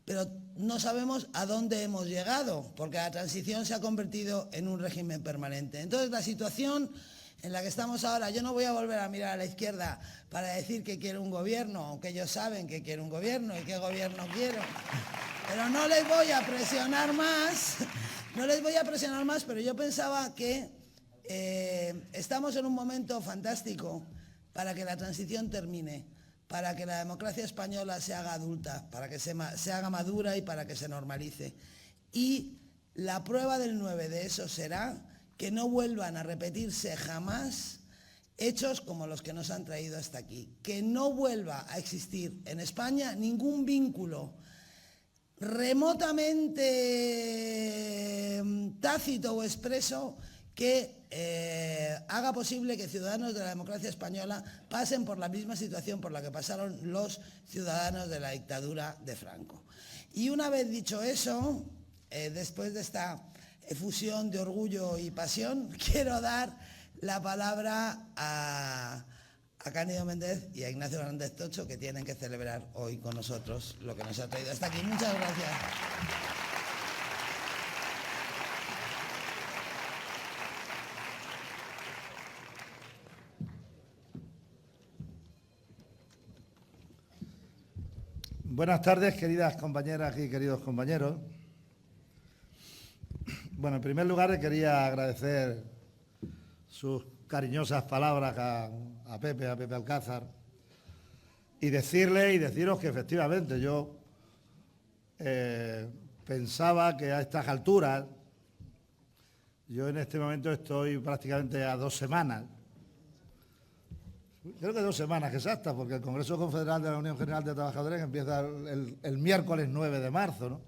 pero no sabemos a dónde hemos llegado, porque la transición se ha convertido en un régimen permanente. Entonces, la situación en la que estamos ahora, yo no voy a volver a mirar a la izquierda para decir que quiero un gobierno, aunque ellos saben que quiero un gobierno y qué gobierno quiero. Pero no les voy a presionar más, pero yo pensaba que estamos en un momento fantástico para que la transición termine, para que la democracia española se haga adulta, para que se haga madura y para que se normalice. Y la prueba del 9 de eso será que no vuelvan a repetirse jamás hechos como los que nos han traído hasta aquí, que no vuelva a existir en España ningún vínculo remotamente tácito o expreso que haga posible que ciudadanos de la democracia española pasen por la misma situación por la que pasaron los ciudadanos de la dictadura de Franco. Y una vez dicho eso, después de esta efusión de orgullo y pasión, quiero dar la palabra a Cándido Méndez y a Ignacio Hernández Tocho, que tienen que celebrar hoy con nosotros lo que nos ha traído hasta aquí. Muchas gracias. Buenas tardes, queridas compañeras y queridos compañeros. Bueno, en primer lugar, quería agradecer sus cariñosas palabras a Pepe Alcázar y deciros que efectivamente yo pensaba que a estas alturas, yo en este momento estoy prácticamente a 2 semanas, creo que 2 semanas exactas, porque el Congreso Confederal de la Unión General de Trabajadores empieza el miércoles 9 de marzo, ¿no?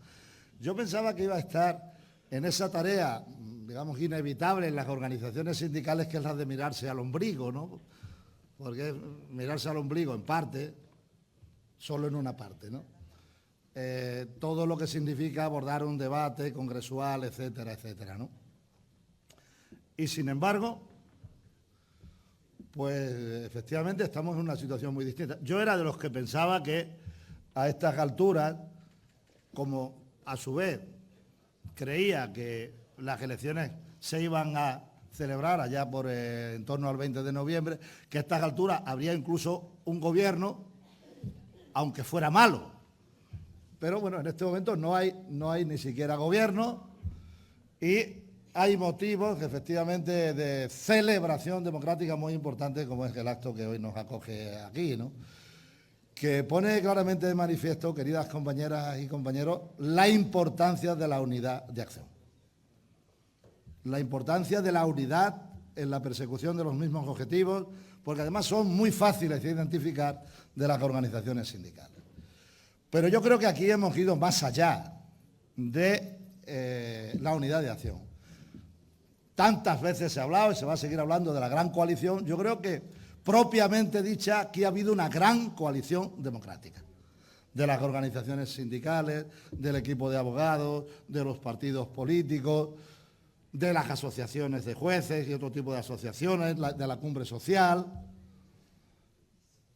Yo pensaba que iba a estar en esa tarea, digamos, inevitable en las organizaciones sindicales, que es la de mirarse al ombligo, ¿no? Porque mirarse al ombligo en parte, solo en una parte, ¿no? Todo lo que significa abordar un debate congresual, etcétera, etcétera, ¿no? Y sin embargo, pues efectivamente estamos en una situación muy distinta. Yo era de los que pensaba que a estas alturas, como a su vez creía que las elecciones se iban a celebrar allá por en torno al 20 de noviembre, que a estas alturas habría incluso un gobierno, aunque fuera malo. Pero bueno, en este momento no hay ni siquiera gobierno y hay motivos efectivamente de celebración democrática muy importantes, como es el acto que hoy nos acoge aquí, ¿no? Que pone claramente de manifiesto, queridas compañeras y compañeros, la importancia de la unidad de acción. La importancia de la unidad en la persecución de los mismos objetivos, porque además son muy fáciles de identificar de las organizaciones sindicales. Pero yo creo que aquí hemos ido más allá de la unidad de acción. Tantas veces se ha hablado y se va a seguir hablando de la gran coalición. Yo creo que, propiamente dicha, aquí ha habido una gran coalición democrática, de las organizaciones sindicales, del equipo de abogados, de los partidos políticos, de las asociaciones de jueces y otro tipo de asociaciones, de la cumbre social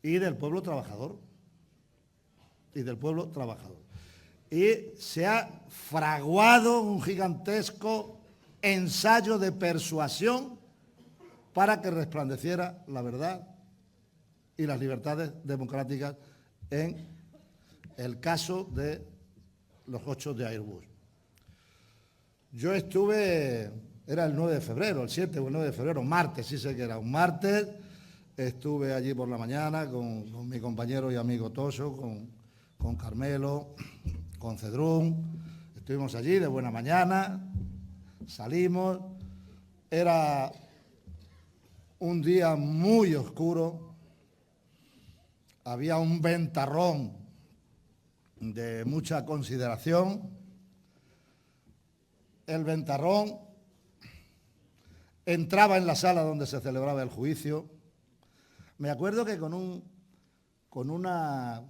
y del pueblo trabajador. Y se ha fraguado un gigantesco ensayo de persuasión para que resplandeciera la verdad y las libertades democráticas en el caso de los 8 de Airbus. Yo estuve, era el 9 de febrero, el 7 o el 9 de febrero, martes, sí sé que era un martes, estuve allí por la mañana con mi compañero y amigo Toso, con Carmelo, con Cedrún, estuvimos allí de buena mañana, salimos, era un día muy oscuro, había un ventarrón de mucha consideración. El ventarrón entraba en la sala donde se celebraba el juicio. Me acuerdo que con una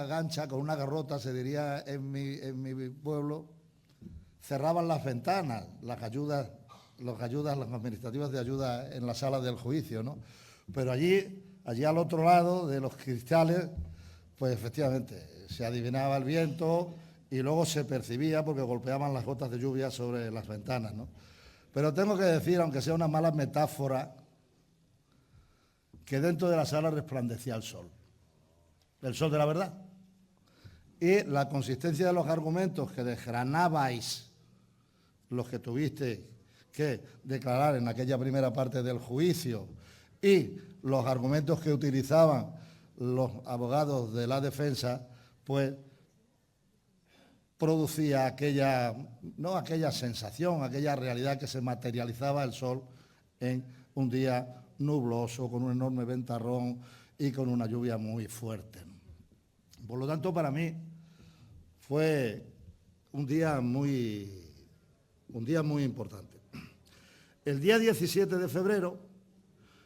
gancha, con una garrota, se diría en mi pueblo, cerraban las ventanas, las administrativas de ayuda en la sala del juicio, ¿no? Pero allí al otro lado de los cristales, pues efectivamente se adivinaba el viento y luego se percibía porque golpeaban las gotas de lluvia sobre las ventanas, ¿no? Pero tengo que decir, aunque sea una mala metáfora, que dentro de la sala resplandecía el sol de la verdad. Y la consistencia de los argumentos que desgranabais, los que tuviste que declarar en aquella primera parte del juicio, y los argumentos que utilizaban los abogados de la defensa, pues producía aquella sensación, aquella realidad que se materializaba el sol en un día nubloso, con un enorme ventarrón y con una lluvia muy fuerte. Por lo tanto, para mí fue un día muy importante. El día 17 de febrero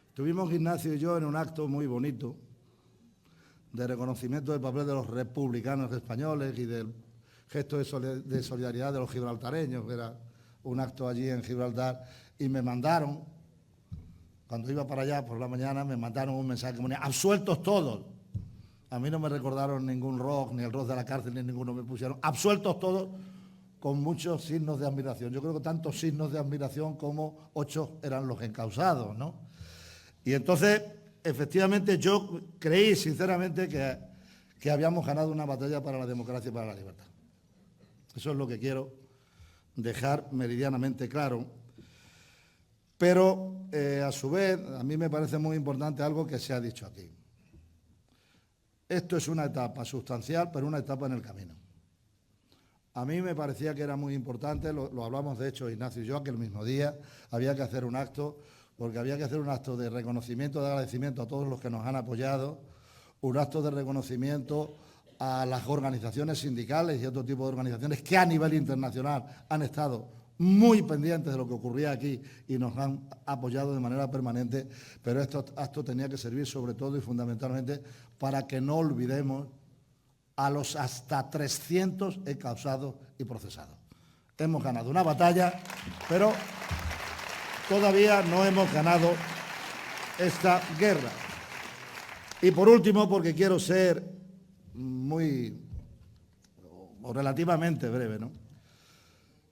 estuvimos Ignacio y yo en un acto muy bonito de reconocimiento del papel de los republicanos españoles y del gesto de solidaridad de los gibraltareños. Era un acto allí en Gibraltar y me mandaron, cuando iba para allá por la mañana, me mandaron un mensaje que ponía: absueltos todos. A mí no me recordaron ningún rock, ni el rock de la cárcel, ni ninguno me pusieron. Absueltos todos, con muchos signos de admiración. Yo creo que tantos signos de admiración como 8 eran los encausados, ¿no? Y entonces, efectivamente, yo creí sinceramente que habíamos ganado una batalla para la democracia y para la libertad. Eso es lo que quiero dejar meridianamente claro. Pero, a su vez, a mí me parece muy importante algo que se ha dicho aquí. Esto es una etapa sustancial, pero una etapa en el camino. A mí me parecía que era muy importante, lo hablamos de hecho Ignacio y yo, que el mismo día había que hacer un acto, porque había que hacer un acto de reconocimiento, de agradecimiento a todos los que nos han apoyado, un acto de reconocimiento a las organizaciones sindicales y otro tipo de organizaciones que a nivel internacional han estado muy pendientes de lo que ocurría aquí y nos han apoyado de manera permanente, pero este acto tenía que servir sobre todo y fundamentalmente para que no olvidemos a los hasta 300 encausados y procesados. Hemos ganado una batalla, pero todavía no hemos ganado esta guerra. Y por último, porque quiero ser relativamente breve, ¿no?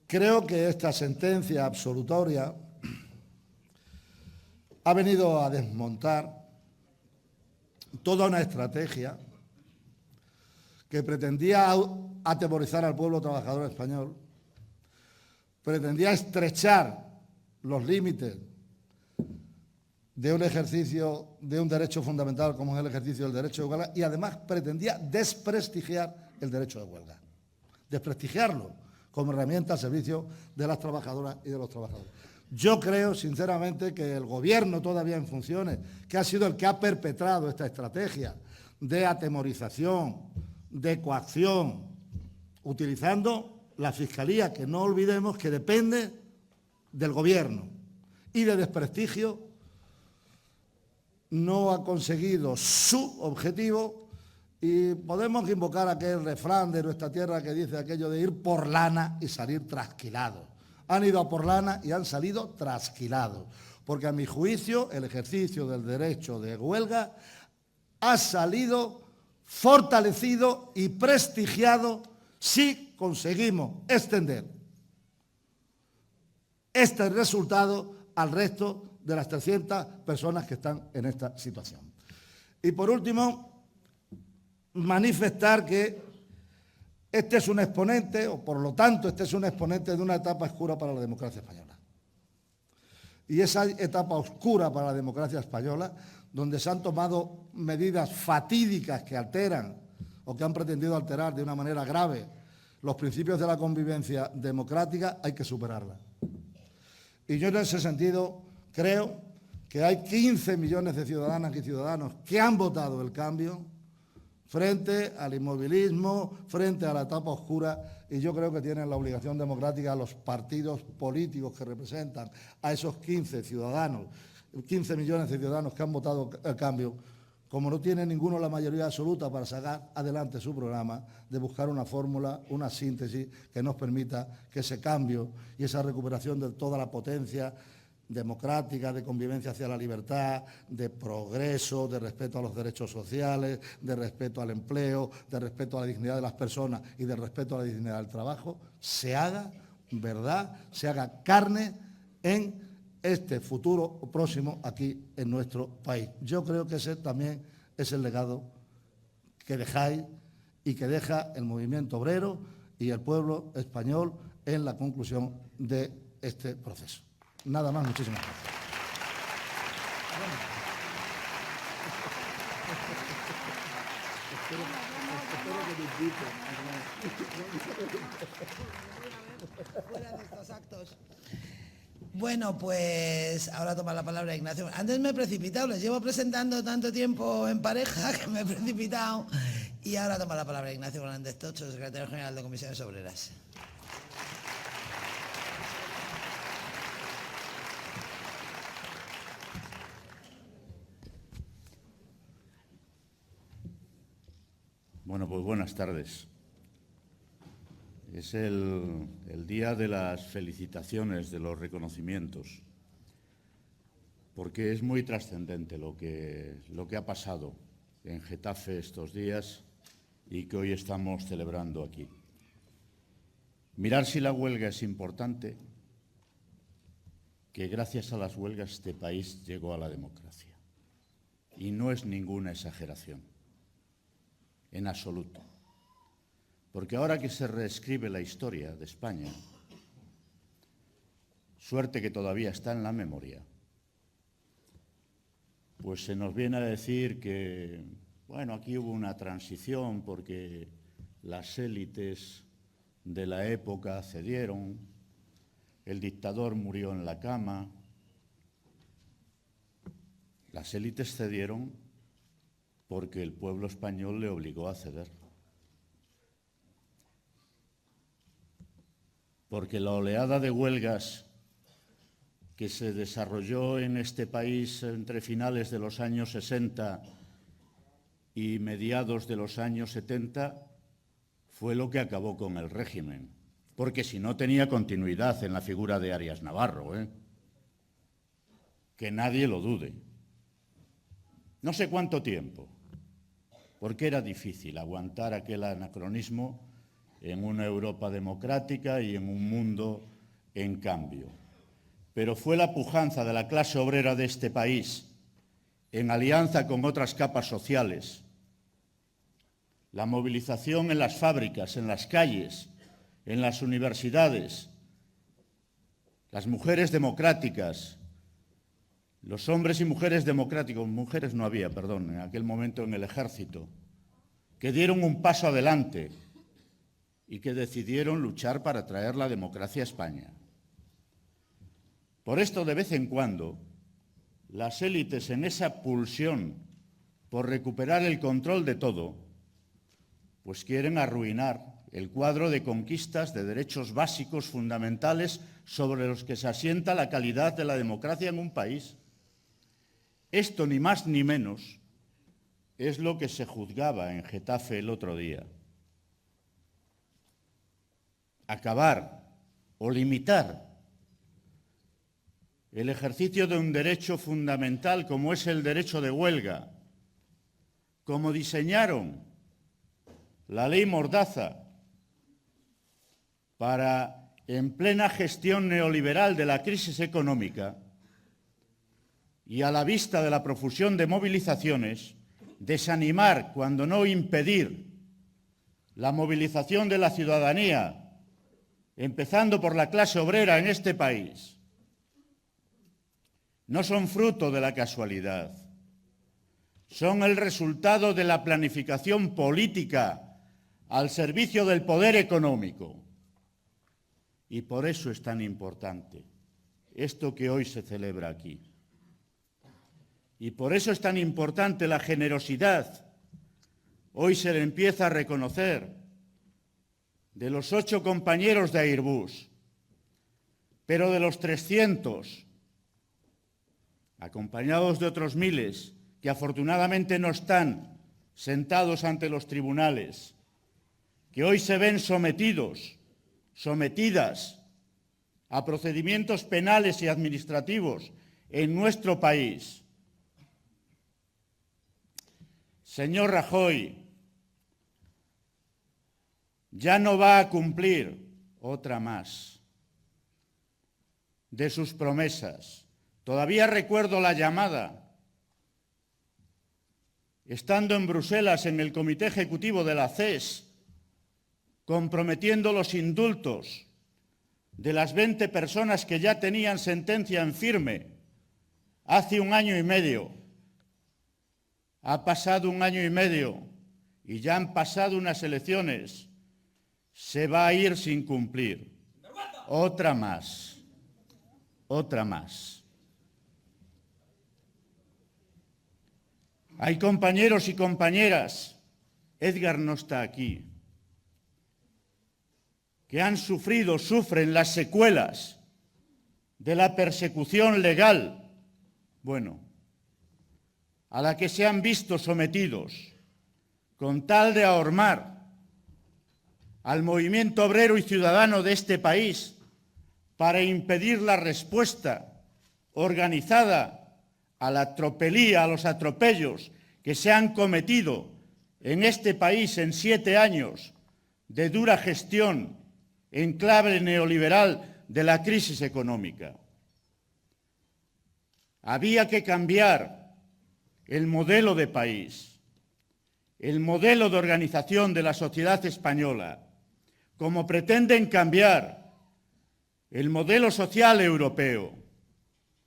Creo que esta sentencia absolutoria ha venido a desmontar toda una estrategia que pretendía atemorizar al pueblo trabajador español, pretendía estrechar los límites de un ejercicio, de un derecho fundamental como es el ejercicio del derecho de huelga, y además pretendía desprestigiar el derecho de huelga, desprestigiarlo como herramienta al servicio de las trabajadoras y de los trabajadores. Yo creo, sinceramente, que el Gobierno todavía en funciones, que ha sido el que ha perpetrado esta estrategia de atemorización, de coacción, utilizando la Fiscalía, que no olvidemos que depende del Gobierno, y de desprestigio, no ha conseguido su objetivo. Y podemos invocar aquel refrán de nuestra tierra que dice aquello de ir por lana y salir trasquilados. Han ido a por lana y han salido trasquilados, porque a mi juicio el ejercicio del derecho de huelga ha salido fortalecido y prestigiado si conseguimos extender este resultado al resto de las 300 personas que están en esta situación. Y por último, manifestar que este es un exponente, o por lo tanto este es un exponente de una etapa oscura para la democracia española. Y esa etapa oscura para la democracia española, donde se han tomado medidas fatídicas que alteran o que han pretendido alterar de una manera grave los principios de la convivencia democrática, hay que superarla. Y yo en ese sentido creo que hay 15 millones de ciudadanas y ciudadanos que han votado el cambio, frente al inmovilismo, frente a la etapa oscura, y yo creo que tienen la obligación democrática los partidos políticos que representan a esos 15 ciudadanos, 15 millones de ciudadanos que han votado el cambio, como no tiene ninguno la mayoría absoluta para sacar adelante su programa, de buscar una fórmula, una síntesis que nos permita que ese cambio y esa recuperación de toda la potencia democrática, de convivencia hacia la libertad, de progreso, de respeto a los derechos sociales, de respeto al empleo, de respeto a la dignidad de las personas y de respeto a la dignidad del trabajo, se haga verdad, se haga carne en este futuro próximo aquí en nuestro país. Yo creo que ese también es el legado que dejáis y que deja el movimiento obrero y el pueblo español en la conclusión de este proceso. Nada más, muchísimas gracias. Fuera de estos actos. Bueno, pues ahora toma la palabra Ignacio. Antes me he precipitado, les llevo presentando tanto tiempo en pareja que me he precipitado. Y ahora toma la palabra Ignacio Fernández Tocho, secretario general de Comisiones Obreras. Bueno, pues buenas tardes. Es el día de las felicitaciones, de los reconocimientos, porque es muy trascendente lo que ha pasado en Getafe estos días y que hoy estamos celebrando aquí. Mirar si la huelga es importante, que gracias a las huelgas este país llegó a la democracia. Y no es ninguna exageración, en absoluto. Porque ahora que se reescribe la historia de España, suerte que todavía está en la memoria, pues se nos viene a decir que, bueno, aquí hubo una transición porque las élites de la época cedieron, el dictador murió en la cama. Las élites cedieron porque el pueblo español le obligó a ceder. Porque la oleada de huelgas que se desarrolló en este país entre finales de los años 60 y mediados de los años 70 fue lo que acabó con el régimen, porque si no tenía continuidad en la figura de Arias Navarro, que nadie lo dude. No sé cuánto tiempo, porque era difícil aguantar aquel anacronismo en una Europa democrática y en un mundo en cambio. Pero fue la pujanza de la clase obrera de este país, en alianza con otras capas sociales, la movilización en las fábricas, en las calles, en las universidades, las mujeres democráticas, los hombres y mujeres democráticos, mujeres no había, perdón, en aquel momento en el ejército, que dieron un paso adelante y que decidieron luchar para traer la democracia a España. Por esto, de vez en cuando, las élites, en esa pulsión por recuperar el control de todo, pues quieren arruinar el cuadro de conquistas de derechos básicos fundamentales sobre los que se asienta la calidad de la democracia en un país. Esto, ni más ni menos, es lo que se juzgaba en Getafe el otro día. Acabar o limitar el ejercicio de un derecho fundamental como es el derecho de huelga, como diseñaron la ley Mordaza para, en plena gestión neoliberal de la crisis económica y a la vista de la profusión de movilizaciones, desanimar, cuando no impedir, la movilización de la ciudadanía, empezando por la clase obrera en este país, no son fruto de la casualidad, son el resultado de la planificación política al servicio del poder económico. Y por eso es tan importante esto que hoy se celebra aquí. Y por eso es tan importante la generosidad hoy se le empieza a reconocer. De los 8 compañeros de Airbus, pero de los 300, acompañados de otros miles, que afortunadamente no están sentados ante los tribunales, que hoy se ven sometidas a procedimientos penales y administrativos en nuestro país. Señor Rajoy, ya no va a cumplir otra más de sus promesas. Todavía recuerdo la llamada, estando en Bruselas en el Comité Ejecutivo de la CES, comprometiendo los indultos de las 20 personas que ya tenían sentencia en firme hace 1 año y medio. Ha pasado 1 año y medio y ya han pasado unas elecciones. Se va a ir sin cumplir. Otra más. Otra más. Hay compañeros y compañeras, Edgar no está aquí, que han sufrido, sufren las secuelas de la persecución legal, a la que se han visto sometidos con tal de ahormar al movimiento obrero y ciudadano de este país para impedir la respuesta organizada a la tropelía, a los atropellos que se han cometido en este país en 7 años de dura gestión en clave neoliberal de la crisis económica. Había que cambiar el modelo de país, el modelo de organización de la sociedad española, como pretenden cambiar el modelo social europeo.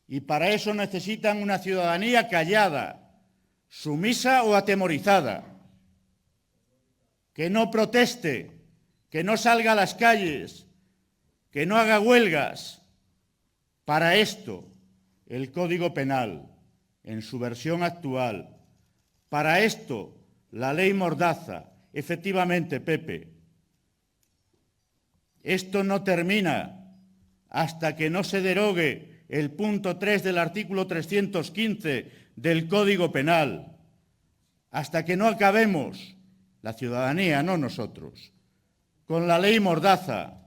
Y para eso necesitan una ciudadanía callada, sumisa o atemorizada, que no proteste, que no salga a las calles, que no haga huelgas. Para esto, el Código Penal, en su versión actual. Para esto, la ley Mordaza. Efectivamente, Pepe, esto no termina hasta que no se derogue el punto 3 del artículo 315 del Código Penal, hasta que no acabemos, la ciudadanía, no nosotros, con la ley Mordaza,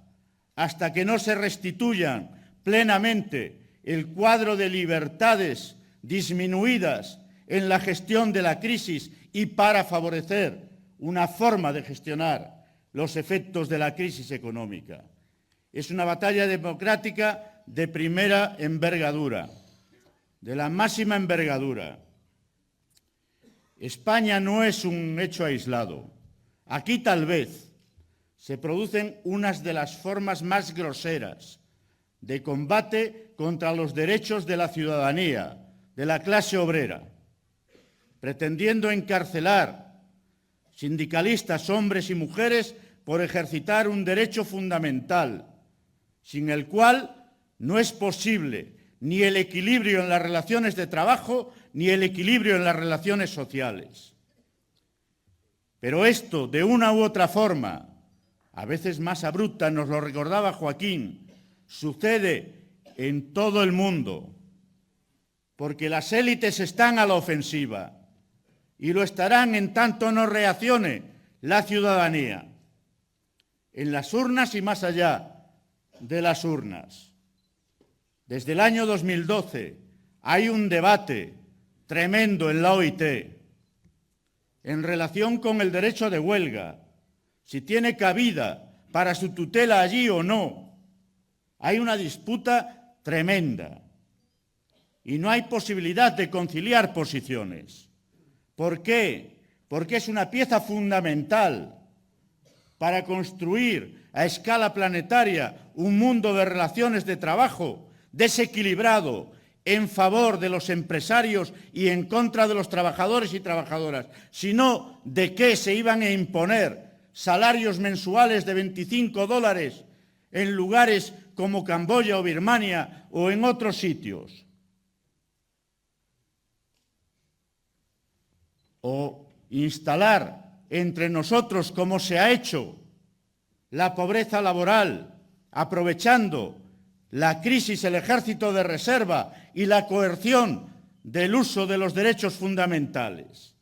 hasta que no se restituyan plenamente el cuadro de libertades disminuidas en la gestión de la crisis y para favorecer una forma de gestionar los efectos de la crisis económica. Es una batalla democrática de primera envergadura, de la máxima envergadura. España no es un hecho aislado. Aquí tal vez se producen unas de las formas más groseras de combate contra los derechos de la ciudadanía, de la clase obrera, pretendiendo encarcelar sindicalistas, hombres y mujeres, por ejercitar un derecho fundamental, sin el cual no es posible ni el equilibrio en las relaciones de trabajo ni el equilibrio en las relaciones sociales. Pero esto, de una u otra forma, a veces más abrupta, nos lo recordaba Joaquín, sucede en todo el mundo, porque las élites están a la ofensiva y lo estarán en tanto no reaccione la ciudadanía, en las urnas y más allá de las urnas. Desde el año 2012 hay un debate tremendo en la OIT en relación con el derecho de huelga, si tiene cabida para su tutela allí o no. Hay una disputa tremenda y no hay posibilidad de conciliar posiciones. ¿Por qué? Porque es una pieza fundamental para construir a escala planetaria un mundo de relaciones de trabajo desequilibrado en favor de los empresarios y en contra de los trabajadores y trabajadoras, sino de qué se iban a imponer salarios mensuales de $25 en lugares como Camboya o Birmania o en otros sitios. O instalar entre nosotros, como se ha hecho, la pobreza laboral, aprovechando la crisis, el ejército de reserva y la coerción del uso de los derechos fundamentales.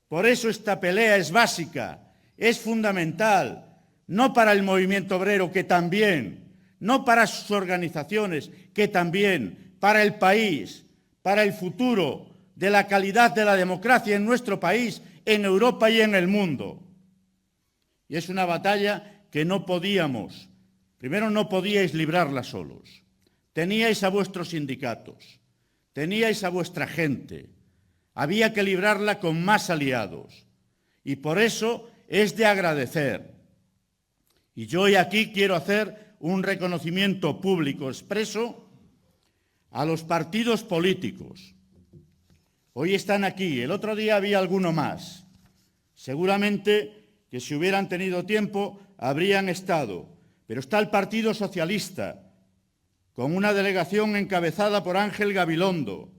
Por eso esta pelea es básica, es fundamental, no para el movimiento obrero, que también, no para sus organizaciones, que también, para el país, para el futuro de la calidad de la democracia en nuestro país, en Europa y en el mundo. Y es una batalla que no podíamos, primero no podíais librarla solos. Teníais a vuestros sindicatos, teníais a vuestra gente, había que librarla con más aliados. Y por eso es de agradecer. Y yo hoy aquí quiero hacer un reconocimiento público expreso a los partidos políticos. Hoy están aquí, el otro día había alguno más. Seguramente que si hubieran tenido tiempo habrían estado. Pero está el Partido Socialista, con una delegación encabezada por Ángel Gabilondo.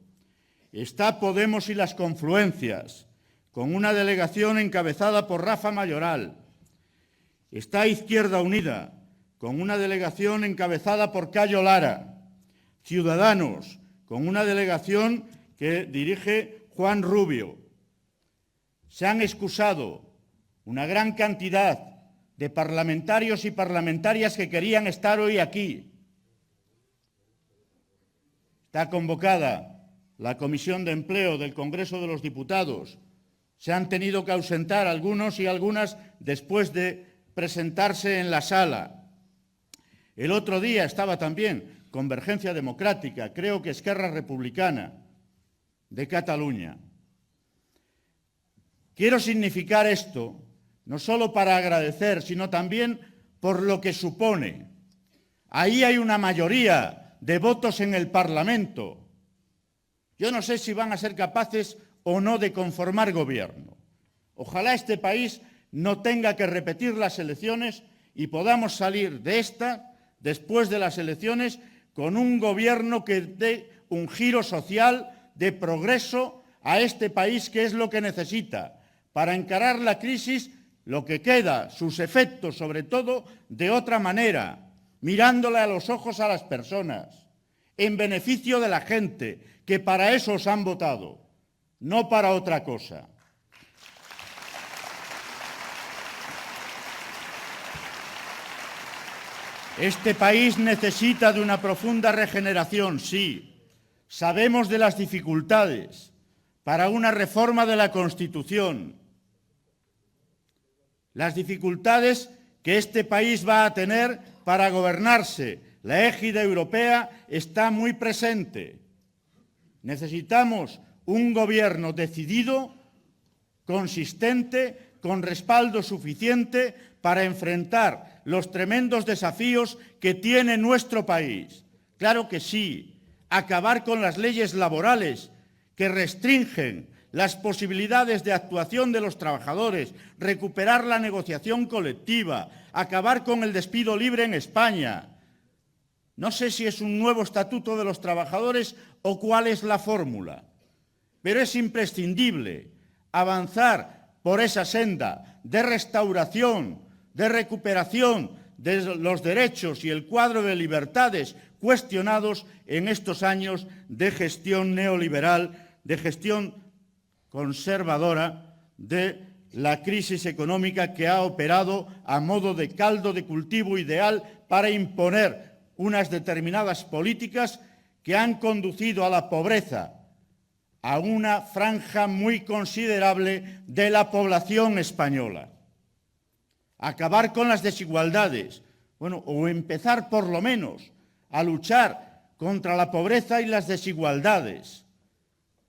Está Podemos y las Confluencias, con una delegación encabezada por Rafa Mayoral. Está Izquierda Unida, con una delegación encabezada por Cayo Lara. Ciudadanos, con una delegación que dirige Juan Rubio. Se han excusado una gran cantidad de parlamentarios y parlamentarias que querían estar hoy aquí. Está convocada la Comisión de Empleo del Congreso de los Diputados. Se han tenido que ausentar algunos y algunas después de presentarse en la sala. El otro día estaba también Convergencia Democrática, creo que Esquerra Republicana, de Cataluña. Quiero significar esto, no solo para agradecer, sino también por lo que supone. Ahí hay una mayoría de votos en el Parlamento. Yo no sé si van a ser capaces o no de conformar gobierno. Ojalá este país no tenga que repetir las elecciones y podamos salir de esta, después de las elecciones, con un gobierno que dé un giro social de progreso a este país, que es lo que necesita para encarar la crisis, lo que queda, sus efectos sobre todo, de otra manera, mirándole a los ojos a las personas, en beneficio de la gente, que para eso os han votado, no para otra cosa. Este país necesita de una profunda regeneración, sí. Sabemos de las dificultades para una reforma de la Constitución. Las dificultades que este país va a tener para gobernarse. La égida europea está muy presente. Necesitamos un gobierno decidido, consistente, con respaldo suficiente para enfrentar los tremendos desafíos que tiene nuestro país. Claro que sí, acabar con las leyes laborales que restringen las posibilidades de actuación de los trabajadores, recuperar la negociación colectiva, acabar con el despido libre en España. No sé si es un nuevo estatuto de los trabajadores o cuál es la fórmula, pero es imprescindible avanzar por esa senda de restauración, de recuperación de los derechos y el cuadro de libertades cuestionados en estos años de gestión neoliberal, de gestión conservadora de la crisis económica que ha operado a modo de caldo de cultivo ideal para imponer unas determinadas políticas que han conducido a la pobreza a una franja muy considerable de la población española. Acabar con las desigualdades, o empezar por lo menos a luchar contra la pobreza y las desigualdades,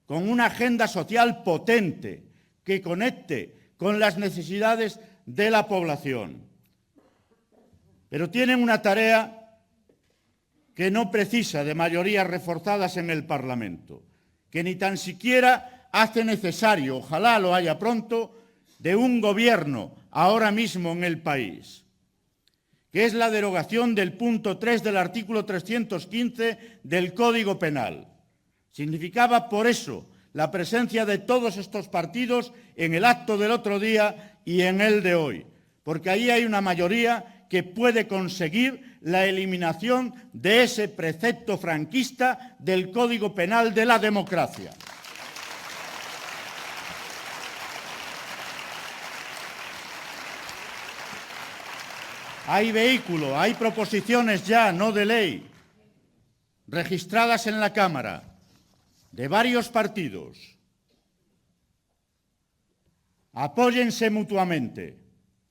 con una agenda social potente que conecte con las necesidades de la población. Pero tienen una tarea que no precisa de mayorías reforzadas en el Parlamento, que ni tan siquiera hace necesario, ojalá lo haya pronto, de un gobierno ahora mismo en el país, que es la derogación del punto 3 del artículo 315 del Código Penal. Significaba por eso la presencia de todos estos partidos en el acto del otro día y en el de hoy, porque ahí hay una mayoría que puede conseguir la eliminación de ese precepto franquista del Código Penal de la democracia. Hay vehículo, hay proposiciones ya, no de ley, registradas en la Cámara, de varios partidos. Apóyense mutuamente,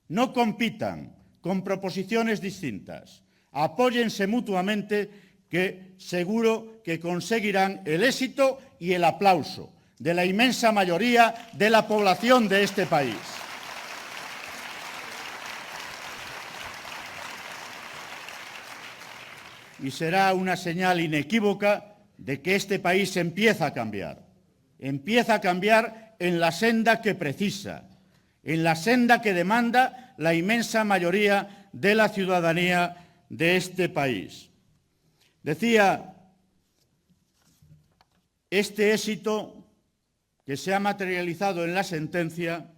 no compitan con proposiciones distintas. Apóyense mutuamente, que seguro que conseguirán el éxito y el aplauso de la inmensa mayoría de la población de este país. Y será una señal inequívoca de que este país empieza a cambiar. Empieza a cambiar en la senda que precisa, en la senda que demanda la inmensa mayoría de la ciudadanía de este país. Decía, este éxito que se ha materializado en la sentencia,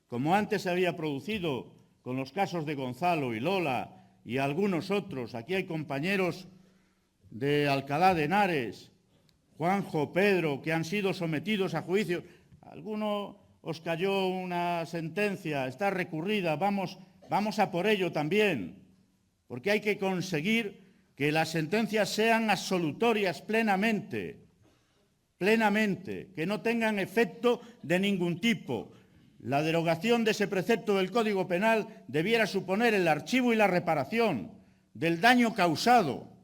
como antes se había producido con los casos de Gonzalo y Lola y algunos otros, aquí hay compañeros de Alcalá de Henares, Juanjo, Pedro, que han sido sometidos a juicio. Alguno os cayó una sentencia, está recurrida, vamos a por ello también, porque hay que conseguir que las sentencias sean absolutorias plenamente, que no tengan efecto de ningún tipo. La derogación de ese precepto del Código Penal debiera suponer el archivo y la reparación del daño causado,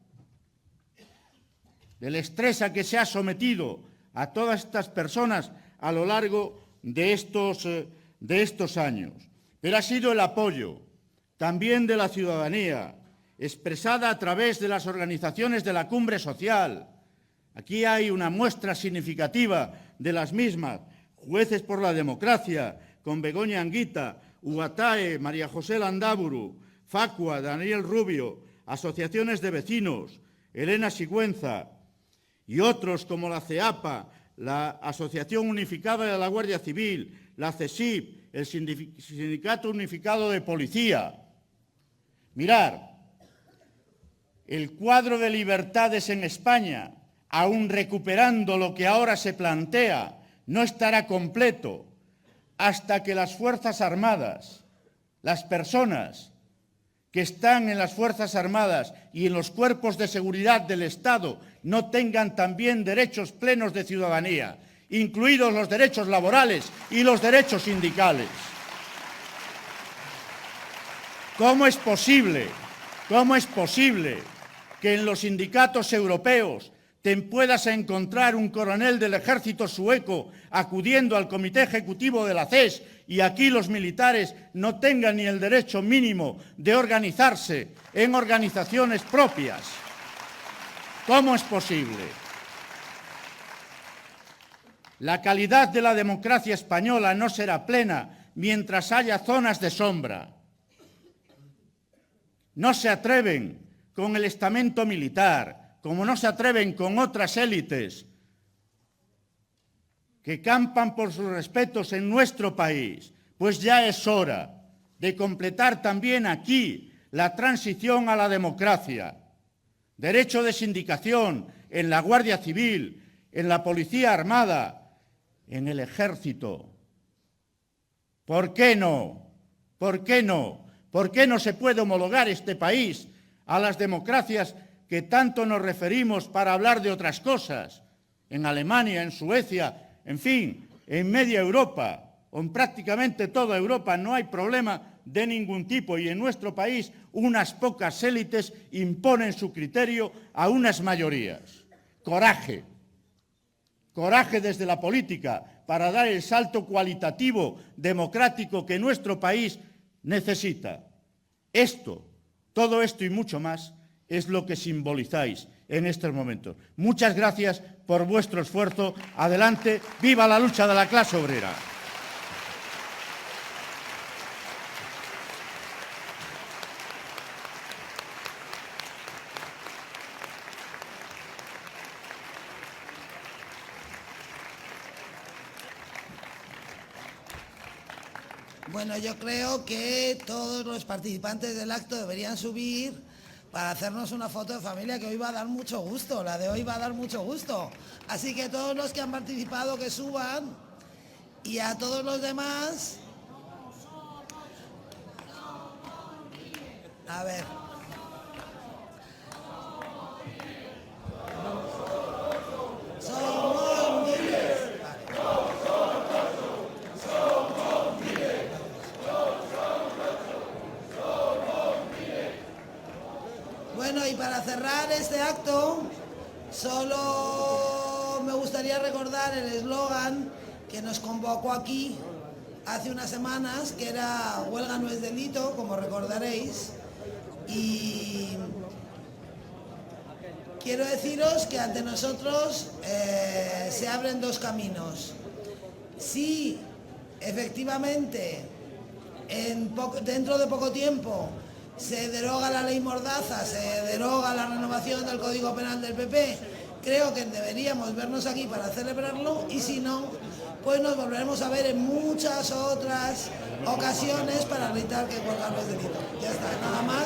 del estrés a que se ha sometido a todas estas personas a lo largo de estos años. Pero ha sido el apoyo también de la ciudadanía, expresada a través de las organizaciones de la Cumbre Social. Aquí hay una muestra significativa de las mismas. Jueces por la Democracia, con Begoña Anguita, Uatae, María José Landaburu, Facua, Daniel Rubio, asociaciones de vecinos, Elena Sigüenza y otros como la CEAPA, la Asociación Unificada de la Guardia Civil, la CESIP, el Sindicato Unificado de Policía. Mirar, el cuadro de libertades en España, aun recuperando lo que ahora se plantea, no estará completo hasta que las Fuerzas Armadas, las personas que están en las Fuerzas Armadas y en los cuerpos de seguridad del Estado no tengan también derechos plenos de ciudadanía, incluidos los derechos laborales y los derechos sindicales. ¿Cómo es posible que en los sindicatos europeos te puedas encontrar un coronel del ejército sueco acudiendo al comité ejecutivo de la CES y aquí los militares no tengan ni el derecho mínimo de organizarse en organizaciones propias? ¿Cómo es posible? La calidad de la democracia española no será plena mientras haya zonas de sombra. No se atreven con el estamento militar, como no se atreven con otras élites que campan por sus respetos en nuestro país, pues ya es hora de completar también aquí la transición a la democracia. Derecho de sindicación en la Guardia Civil, en la Policía Armada, en el Ejército. ¿Por qué no? ¿Por qué no? ¿Por qué no se puede homologar este país a las democracias que tanto nos referimos para hablar de otras cosas? En Alemania, en Suecia, en fin, en media Europa, o en prácticamente toda Europa no hay problema de ningún tipo y en nuestro país unas pocas élites imponen su criterio a unas mayorías. Coraje, coraje desde la política para dar el salto cualitativo democrático que nuestro país necesita. Esto, todo esto y mucho más es lo que simbolizáis en estos momentos. Muchas gracias por vuestro esfuerzo. Adelante, viva la lucha de la clase obrera. Bueno, yo creo que todos los participantes del acto deberían subir para hacernos una foto de familia, que hoy va a dar mucho gusto, la de hoy va a dar mucho gusto. Así que todos los que han participado que suban, y a todos los demás... A ver... Somos miles. Bueno, y para cerrar este acto, solo me gustaría recordar el eslogan que nos convocó aquí hace unas semanas, que era "Huelga no es delito", como recordaréis, y quiero deciros que ante nosotros se abren dos caminos. Si efectivamente dentro de poco tiempo se deroga la ley Mordaza, se deroga la renovación del Código Penal del PP, creo que deberíamos vernos aquí para celebrarlo, y si no, pues nos volveremos a ver en muchas otras ocasiones para gritar que huelga no es delito. Ya está, nada más.